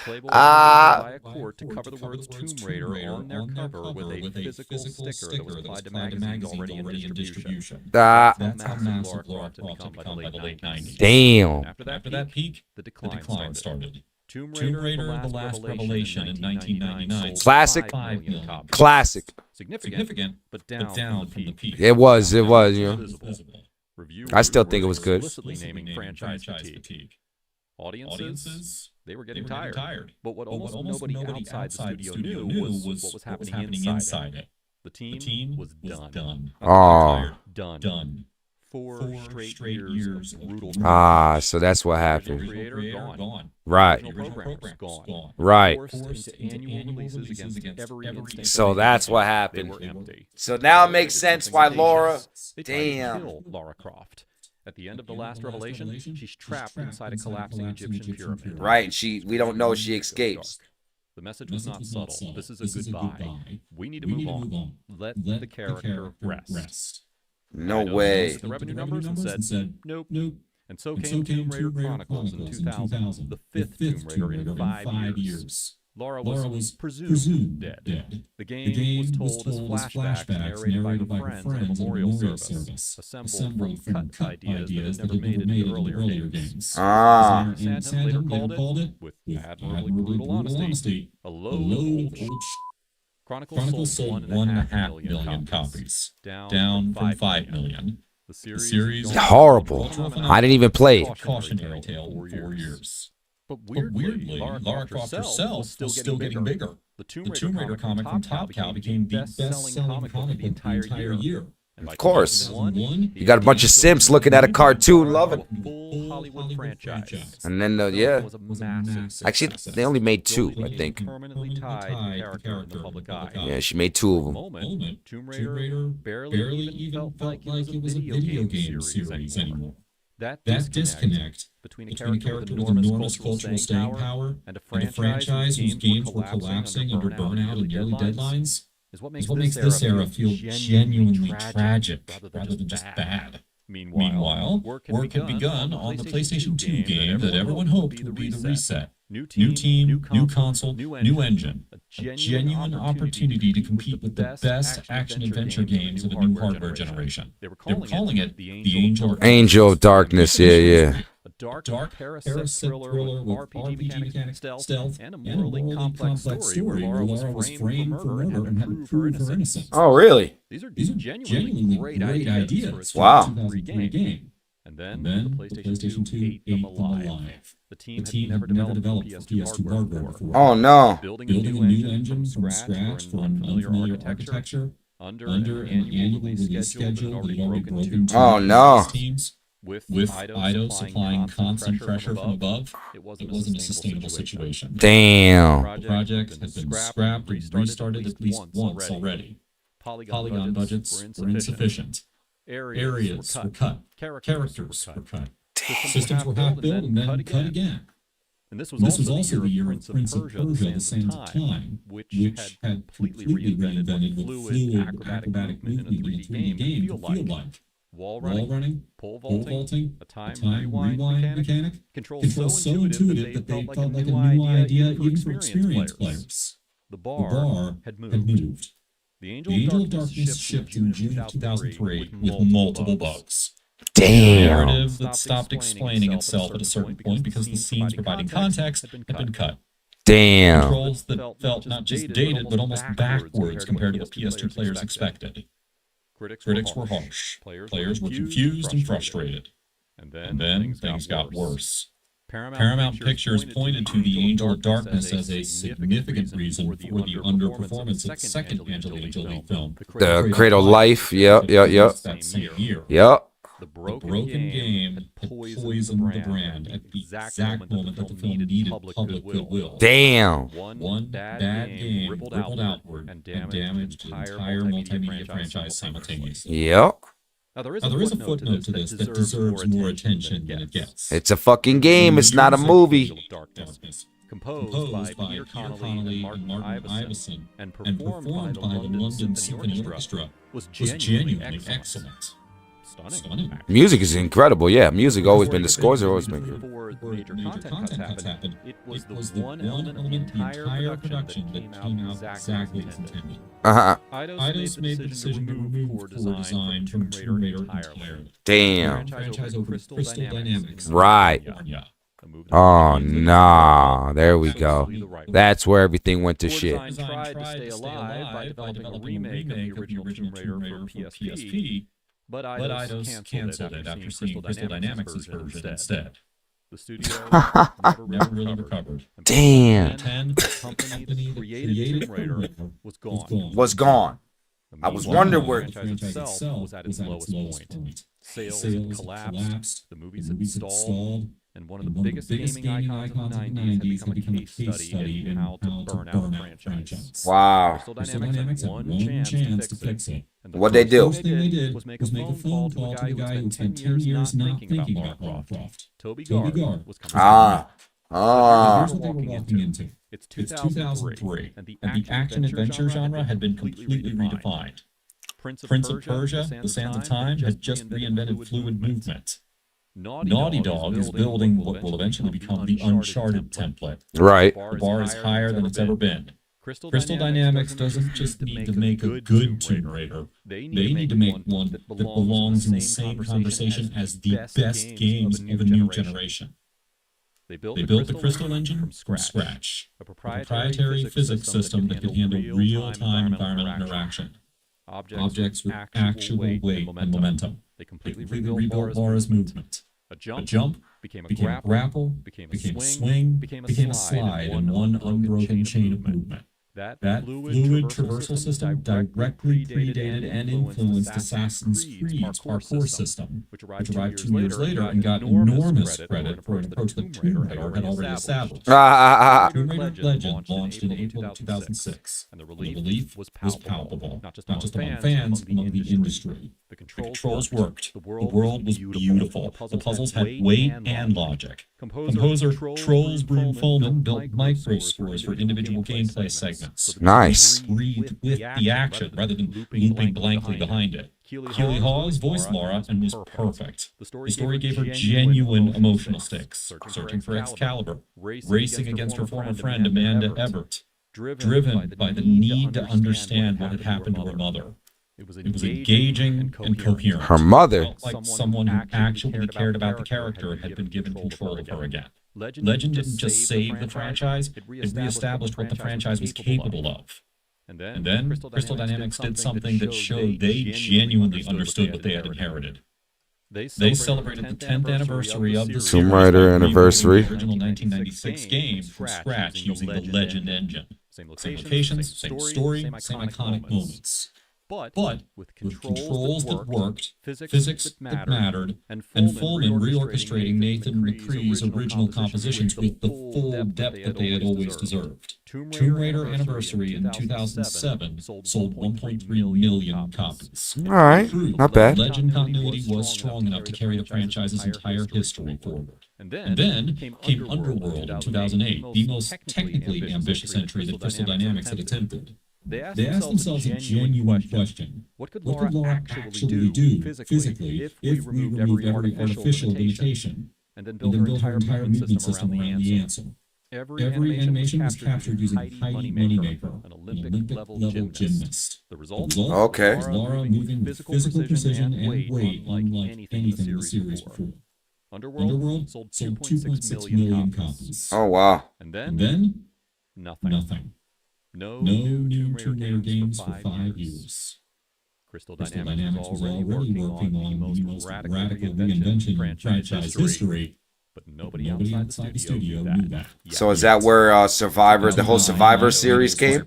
Playboy by a court to cover the words Tomb Raider on their cover with a physical sticker that was applied to magazines already in distribution. That's how massive Laura Croft had become by the late 90s. Damn. After that peak, the decline started. Tomb Raider, The Last Revelation in 1999. Classic. 5 million copies. Classic. Significant, but down from the peak. It was, you know. I still think it was good. Explicitly naming franchise fatigue. Audiences, they were getting tired. But what almost nobody outside the studio knew was what was happening inside it. The team was done. Done. 4 straight years of brutal. So that's what happened. Creator gone. Right. Programmers gone. Right. Forced into annual releases against every instinct. So that's what happened. They were empty. So now it makes sense why Laura. They tried to kill Lara Croft. At the end of The Last Revelation, she's trapped inside a collapsing Egyptian pyramid. Right. We don't know she escapes. The message was not subtle. This is a goodbye. We need to move on. Let the character rest. No way. The revenue numbers and said, nope. And so came Tomb Raider Chronicles in 2000, the 5th Tomb Raider in 5 years. Lara was presumed dead. The game was told as flashbacks narrated by her friends in a memorial service, assembled from cut ideas that had never made it into earlier games. Sanders later called it, with admirably brutal honesty, a load old Chronicles sold 1.5 million copies, down from 5 million. The series horrible. I didn't even play it. Cautionary tale for 4 years. But weirdly, Lara Croft herself was still getting bigger. The Tomb Raider comic from Top Cow became the best-selling comic book of the entire year. Of course. You got a bunch of simps looking at a cartoon loving it. Full Hollywood franchise. And then, actually, they only made 2, I think. Permanently tied character in the public eye. Yeah, she made 2 of them. Moment, Tomb Raider barely even felt like it was a video game series anymore. That disconnect between a character with enormous cultural staying power and a franchise whose games were collapsing under burnout and daily deadlines is what makes this era feel genuinely tragic rather than just bad. Meanwhile, work had begun on the PlayStation 2 game that everyone hoped would be the reset. New team, new console, new engine. A genuine opportunity to compete with the best action-adventure games of the new hardware generation. They were calling it the Angel of Darkness, yeah. A dark parasite thriller with RPG mechanics, stealth, and a morally complex story where Lara was framed for murder and had to prove her innocence. Oh, really? These are genuinely great ideas for a 2003 game. And then the PlayStation 2 ate them alive. The team had never developed PS2 hardware before. Oh, no. Building a new engine from scratch for an unfamiliar architecture under an annually release schedule that had already broken two teams. With Eidos supplying constant pressure from above, it wasn't a sustainable situation. Damn. The project had been scrapped and restarted at least once already. Polygon budgets were insufficient. Areas were cut. Characters were cut. Systems were half built and then cut again. And this was also the year of Prince of Persia, The Sands of Time, which had completely reinvented with fluid acrobatic movement in a 3D game to feel like wall running, pole vaulting, a time rewind mechanic, controls so intuitive that they felt like a new idea even for experienced players. The bar had moved. The Angel of Darkness shipped in June 2003 with multiple bugs. Damn. A narrative that stopped explaining itself at a certain point because the scenes providing context had been cut. Damn. Controls that felt not just dated, but almost backwards compared to what PS2 players expected. Critics were harsh. Players were confused and frustrated. And then things got worse. Paramount Pictures pointed to The Angel of Darkness as a significant reason for the underperformance of the second Angelina Jolie film, The Cradle Life. Yep. that same year. Yep. The broken game poisoned the brand at the exact moment that the film needed public goodwill. Damn. One bad game rippled outward and damaged the entire multimedia franchise simultaneously. Yep. Now, there is a footnote to this that deserves more attention than it gets. It's a fucking game. It's not a movie. Composed by Peter Connolly and Martin Iveson and performed by the London Symphony Orchestra, was genuinely excellent. Stunning. Music is incredible. Yeah, music always been. The scores have always been good. Before major content cuts happened, it was the one element of the entire production that came out exactly as intended. Eidos made the decision to remove core design from Tomb Raider entirely. Damn. Franchise over Crystal Dynamics. Right. Oh, nah. There we go. That's where everything went to shit. Tried to stay alive by developing a remake of the original Tomb Raider for PSP. But Eidos canceled it after seeing Crystal Dynamics' version instead. The studio never really recovered. Damn. The company that created Tomb Raider Was gone. I was wondering where. The franchise itself was at its lowest point. Sales collapsed, the movies had stalled, and one of the biggest gaming icons of the 90s had become a case study in how to burn out a franchise. Wow. Crystal Dynamics had one chance to fix it. What'd they do? First thing they did was make a phone call to the guy who spent 10 years not thinking about Lara Croft. Toby Gard was coming. Here's what they were walking into. It's 2003, and the action-adventure genre had been completely redefined. Prince of Persia, The Sands of Time, had just reinvented fluid movement. Naughty Dog is building what will eventually become the Uncharted template. Right. The bar is higher than it's ever been. Crystal Dynamics doesn't just need to make a good Tomb Raider. They need to make one that belongs in the same conversation as the best games of a new generation. They built the Crystal Engine from scratch, a proprietary physics system that could handle real-time environmental interaction. Objects with actual weight and momentum. They completely rebuilt Laura's movement. A jump became a grapple, became a swing, became a slide in one unbroken chain of movement. That fluid traversal system directly predated and influenced Assassin's Creed's parkour system, which arrived 2 years later and got enormous credit for an approach that Tomb Raider had already established. Tomb Raider Legend launched in April of 2006, and the relief was palpable, not just among fans, among the industry. The controls worked, the world was beautiful, the puzzles had weight and logic. Composer Trolls Broom Fulman built micro scores for individual gameplay segments. Nice. Breathed with the action rather than looping blankly behind it. Keely Hawes voiced Laura and was perfect. The story gave her genuine emotional stakes, searching for Excalibur, racing against her former friend Amanda Ebert, driven by the need to understand what had happened to her mother. It was engaging and coherent. Her mother? Felt like someone who actually cared about the character and had been given control of her again. Legend didn't just save the franchise, it reestablished what the franchise was capable of. And then Crystal Dynamics did something that showed they genuinely understood what they had inherited. They celebrated the 10th anniversary of the Tomb Raider anniversary. The original 1996 game from scratch using the Legend engine. Same locations, same story, same iconic moments. But with controls that worked, physics that mattered, and Fulman reorchestrating Nathan McCree's original compositions with the full depth that they had always deserved. Tomb Raider Anniversary in 2007 sold 1.3 million copies. All right, not bad. Legend continuity was strong enough to carry the franchise's entire history forward. And then came Underworld in 2008, the most technically ambitious entry that Crystal Dynamics had attempted. They asked themselves a genuine question. What could Laura actually do physically if we removed every artificial limitation and then built her entire movement system around the answer? Every animation was captured using Heidi Moneymaker, an Olympic-level gymnast. The result? Okay. Was Laura moving with physical precision and weight unlike anything in the series before. Underworld sold 2.6 million copies. Oh, wow. And then nothing. No new Tomb Raider games for 5 years. Crystal Dynamics was already working on the most radical reinvention in franchise history, but nobody outside the studio knew that. So is that where Survivor, the whole Survivor series came?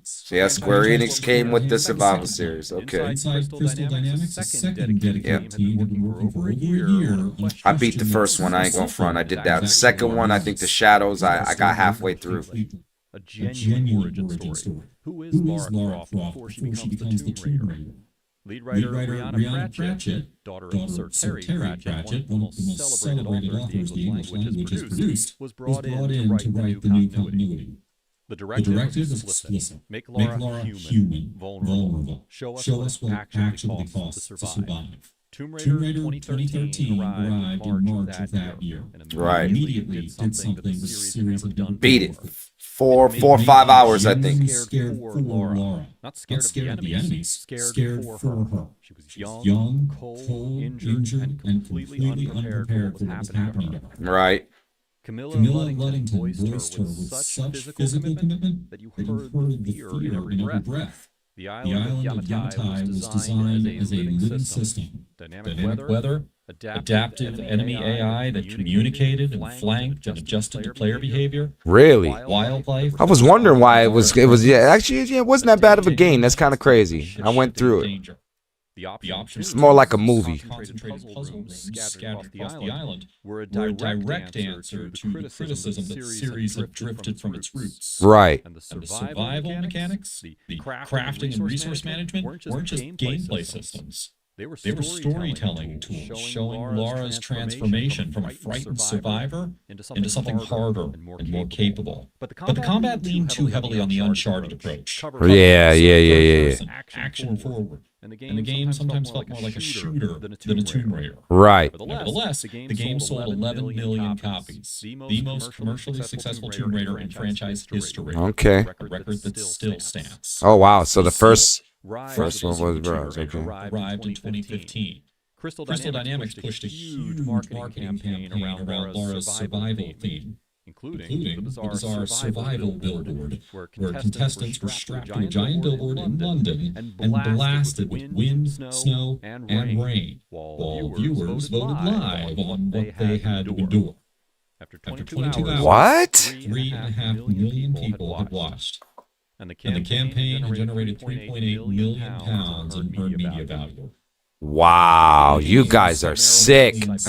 So yeah, Square Enix came with the Survivor series. Okay. Inside Crystal Dynamics, a second dedicated team had been working for over a year. I beat the first one. I ain't gonna front. I did that. The second one, I think the Shadows, I got halfway through. A genuine origin story. Who is Lara Croft before she becomes the Tomb Raider? Lead writer Rihanna Pratchett, daughter of Sir Terry Pratchett, one of the most celebrated authors the English language has produced, was brought in to write the new continuity. The directive is explicit. Make Lara human, vulnerable. Show us what it actually costs to survive. Tomb Raider 2013 arrived in March of that year. Right. Immediately did something the series had done. Beat it. 4 or 5 hours, I think. Scared for Laura. Not scared of the enemies. Scared for her. She was young, cold, injured, and completely unprepared for what was happening to her. Right. Camilla Luddington voiced her with such physical commitment that you heard the fear in every breath. The island of Yamatai was designed as a living system. Dynamic weather, adaptive enemy AI that communicated and flanked and adjusted to player behavior. Really? Wildlife. I was wondering why it was yeah, actually yeah, it wasn't that bad of a game. That's kind of crazy. I went through it. It's more like a movie. Puzzles scattered across the island were a direct answer to the criticism that the series had drifted from its roots. Right. And the survival mechanics, the crafting and resource management weren't just gameplay systems. They were storytelling tools showing Laura's transformation from a frightened survivor into something harder and more capable. But the combat leaned too heavily on the Uncharted approach. Yeah. Action forward. And the game sometimes felt more like a shooter than a Tomb Raider. Right. Nevertheless, the game sold 11 million copies. The most commercially successful Tomb Raider in franchise history. Okay. A record that still stands. Oh, wow. So the first one was Rise. Okay. Arrived in 2015. Crystal Dynamics pushed a huge marketing campaign around Laura's survival theme, including the bizarre survival billboard, where contestants were strapped to a giant billboard in London and blasted with wind, snow, and rain, while viewers voted live on what they had to endure. After 22 hours, What? 3.5 million people had watched. And the campaign had generated £3.8 million in earned media value. Wow, you guys are sick. Everything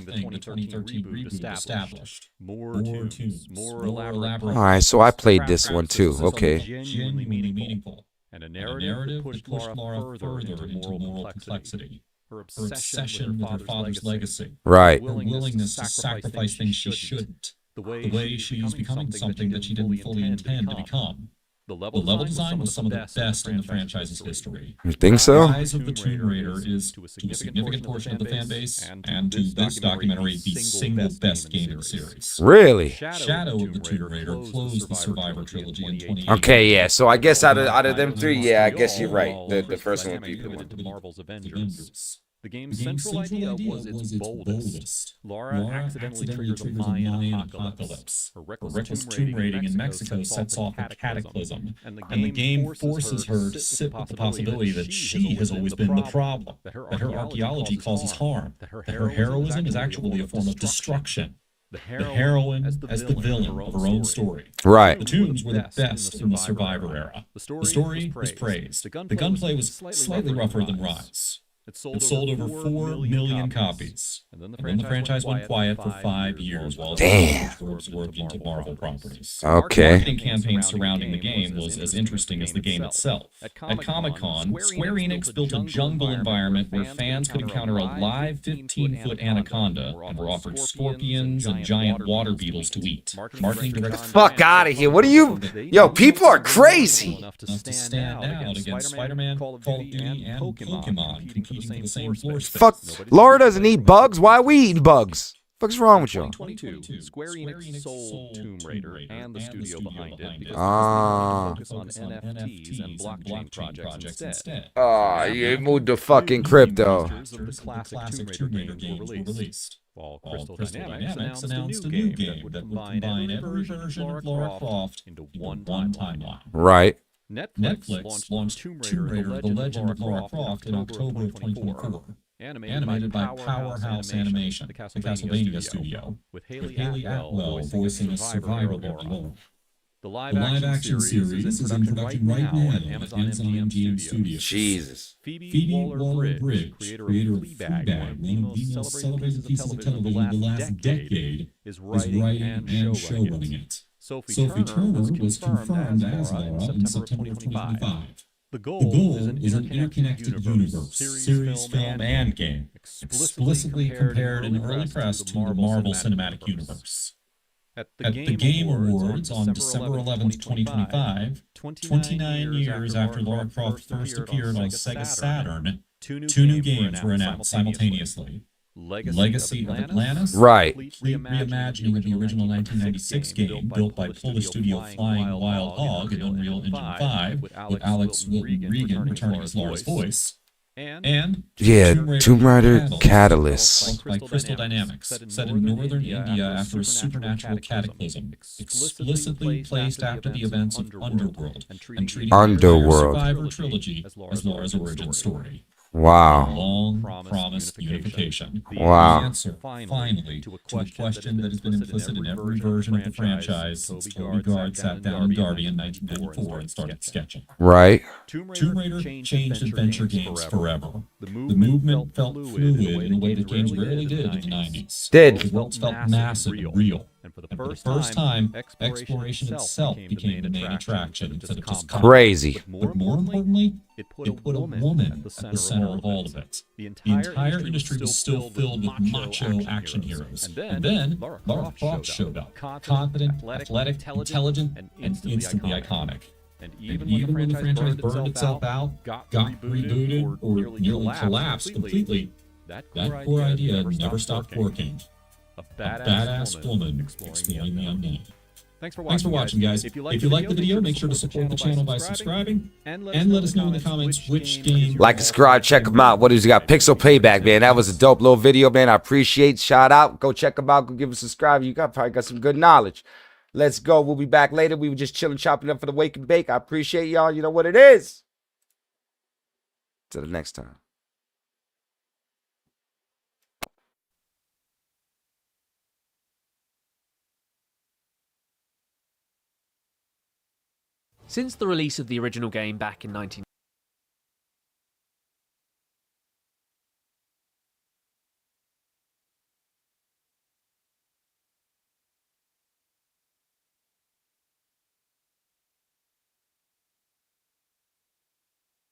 the 2013 reboot established. More tunes, more elaborate. All right, so I played this one too. Okay. Genuinely meaningful. And a narrative that pushed Laura further into moral complexity. Her obsession with her father's legacy. Right. Her willingness to sacrifice things she shouldn't. The way she's becoming something that she didn't fully intend to become. The level design was some of the best in the franchise's history. You think so? The Rise of the Tomb Raider is, to a significant portion of the fan base, and to this documentary, the single best game in the series. Really? Shadow of the Tomb Raider closed the Survivor trilogy in 2018. Okay, yeah. So I guess out of them three, yeah, I guess you're right. The first one would be the one. To Marvel's Avengers. The game's central idea was its boldest. Laura accidentally triggers a Mayan apocalypse. Her reckless tomb raiding in Mexico sets off a cataclysm, and the game forces her to sit with the possibility that she has always been the problem, that her archaeology causes harm, that her heroism is actually a form of destruction. The heroine as the villain of her own story. Right. The tombs were the best in the Survivor era. The story was praised. The gunplay was slightly rougher than Rise. It sold over 4 million copies. And then the franchise went quiet for 5 years while it was absorbed into Marvel properties. Okay. The marketing campaign surrounding the game was as interesting as the game itself. At Comic-Con, Square Enix built a jungle environment where fans could encounter a live 15-foot anaconda and were offered scorpions and giant water beetles to eat. Marketing director... Fuck out of here. What are you... Yo, people are crazy. Enough to stand out against Spider-Man, Call of Duty, and Pokemon competing for the same floor space. Fuck. Laura doesn't eat bugs. Why are we eating bugs? What's wrong with y'all? 2022, Square Enix sold Tomb Raider and the studio behind it because focus on NFTs and blockchain projects instead. Oh, you moved to fucking crypto. The classic Tomb Raider games were released. While Crystal Dynamics announced a new game that would combine every version of Lara Croft into one timeline. Right. Netflix launched Tomb Raider: The Legend of Lara Croft in October of 2024. Animated by Powerhouse Animation, the Castlevania studio, with Haley Atwell voicing a survivor Laura. The live-action series is in production right now at Amazon MGM Studios. Jesus. Phoebe Waller-Bridge, creator of Fleabag, one of the most celebrated pieces of television of the last decade, is writing and showrunning it. Sophie Turner was confirmed as Laura in September 2025. The goal is an interconnected universe, series, film, and game, explicitly compared in early press to the Marvel Cinematic Universe. At the Game Awards on December 11th, 2025, 29 years after Lara Croft first appeared on Sega Saturn, two new games were announced simultaneously. Legacy of Atlantis, right, reimagining of the original 1996 game built by Polish studio Flying Wild Hog and Unreal Engine 5, with Alex Wilton Regan returning as Lara's voice, and Tomb Raider Catalyst by Crystal Dynamics, set in northern India after a supernatural cataclysm, explicitly placed after the events of Underworld, and treating the Survivor trilogy as Lara's origin story. Wow. Long-promised unification. Wow. The answer, finally, to a question that has been implicit in every version of the franchise since Toby Gard sat down in Derby in 1994 and started sketching. Right. Tomb Raider changed adventure games forever. The movement felt fluid in a way that games rarely did in the 90s. The worlds felt massive and real. And for the first time, exploration itself became the main attraction instead of just crazy. But more importantly, it put a woman at the center of all of it. The entire industry was still filled with macho action heroes. And then Lara Croft showed up, confident, athletic, intelligent, and instantly iconic. And even when the franchise burned itself out, got rebooted, or nearly collapsed completely, that core idea never stopped working. A badass woman exploring the unknown. Thanks for watching, guys. If you like the video, make sure to support the channel by subscribing, and let us know in the comments which game... Like and subscribe, check them out. What is he got? Pixel Payback, man. That was a dope little video, man. I appreciate. Shout out. Go check them out. Go give us a subscribe. You probably got some good knowledge. Let's go. We'll be back later. We were just chilling, chopping up for the wake and bake. I appreciate y'all. You know what it is. Till the next time. Since the release of the original game back in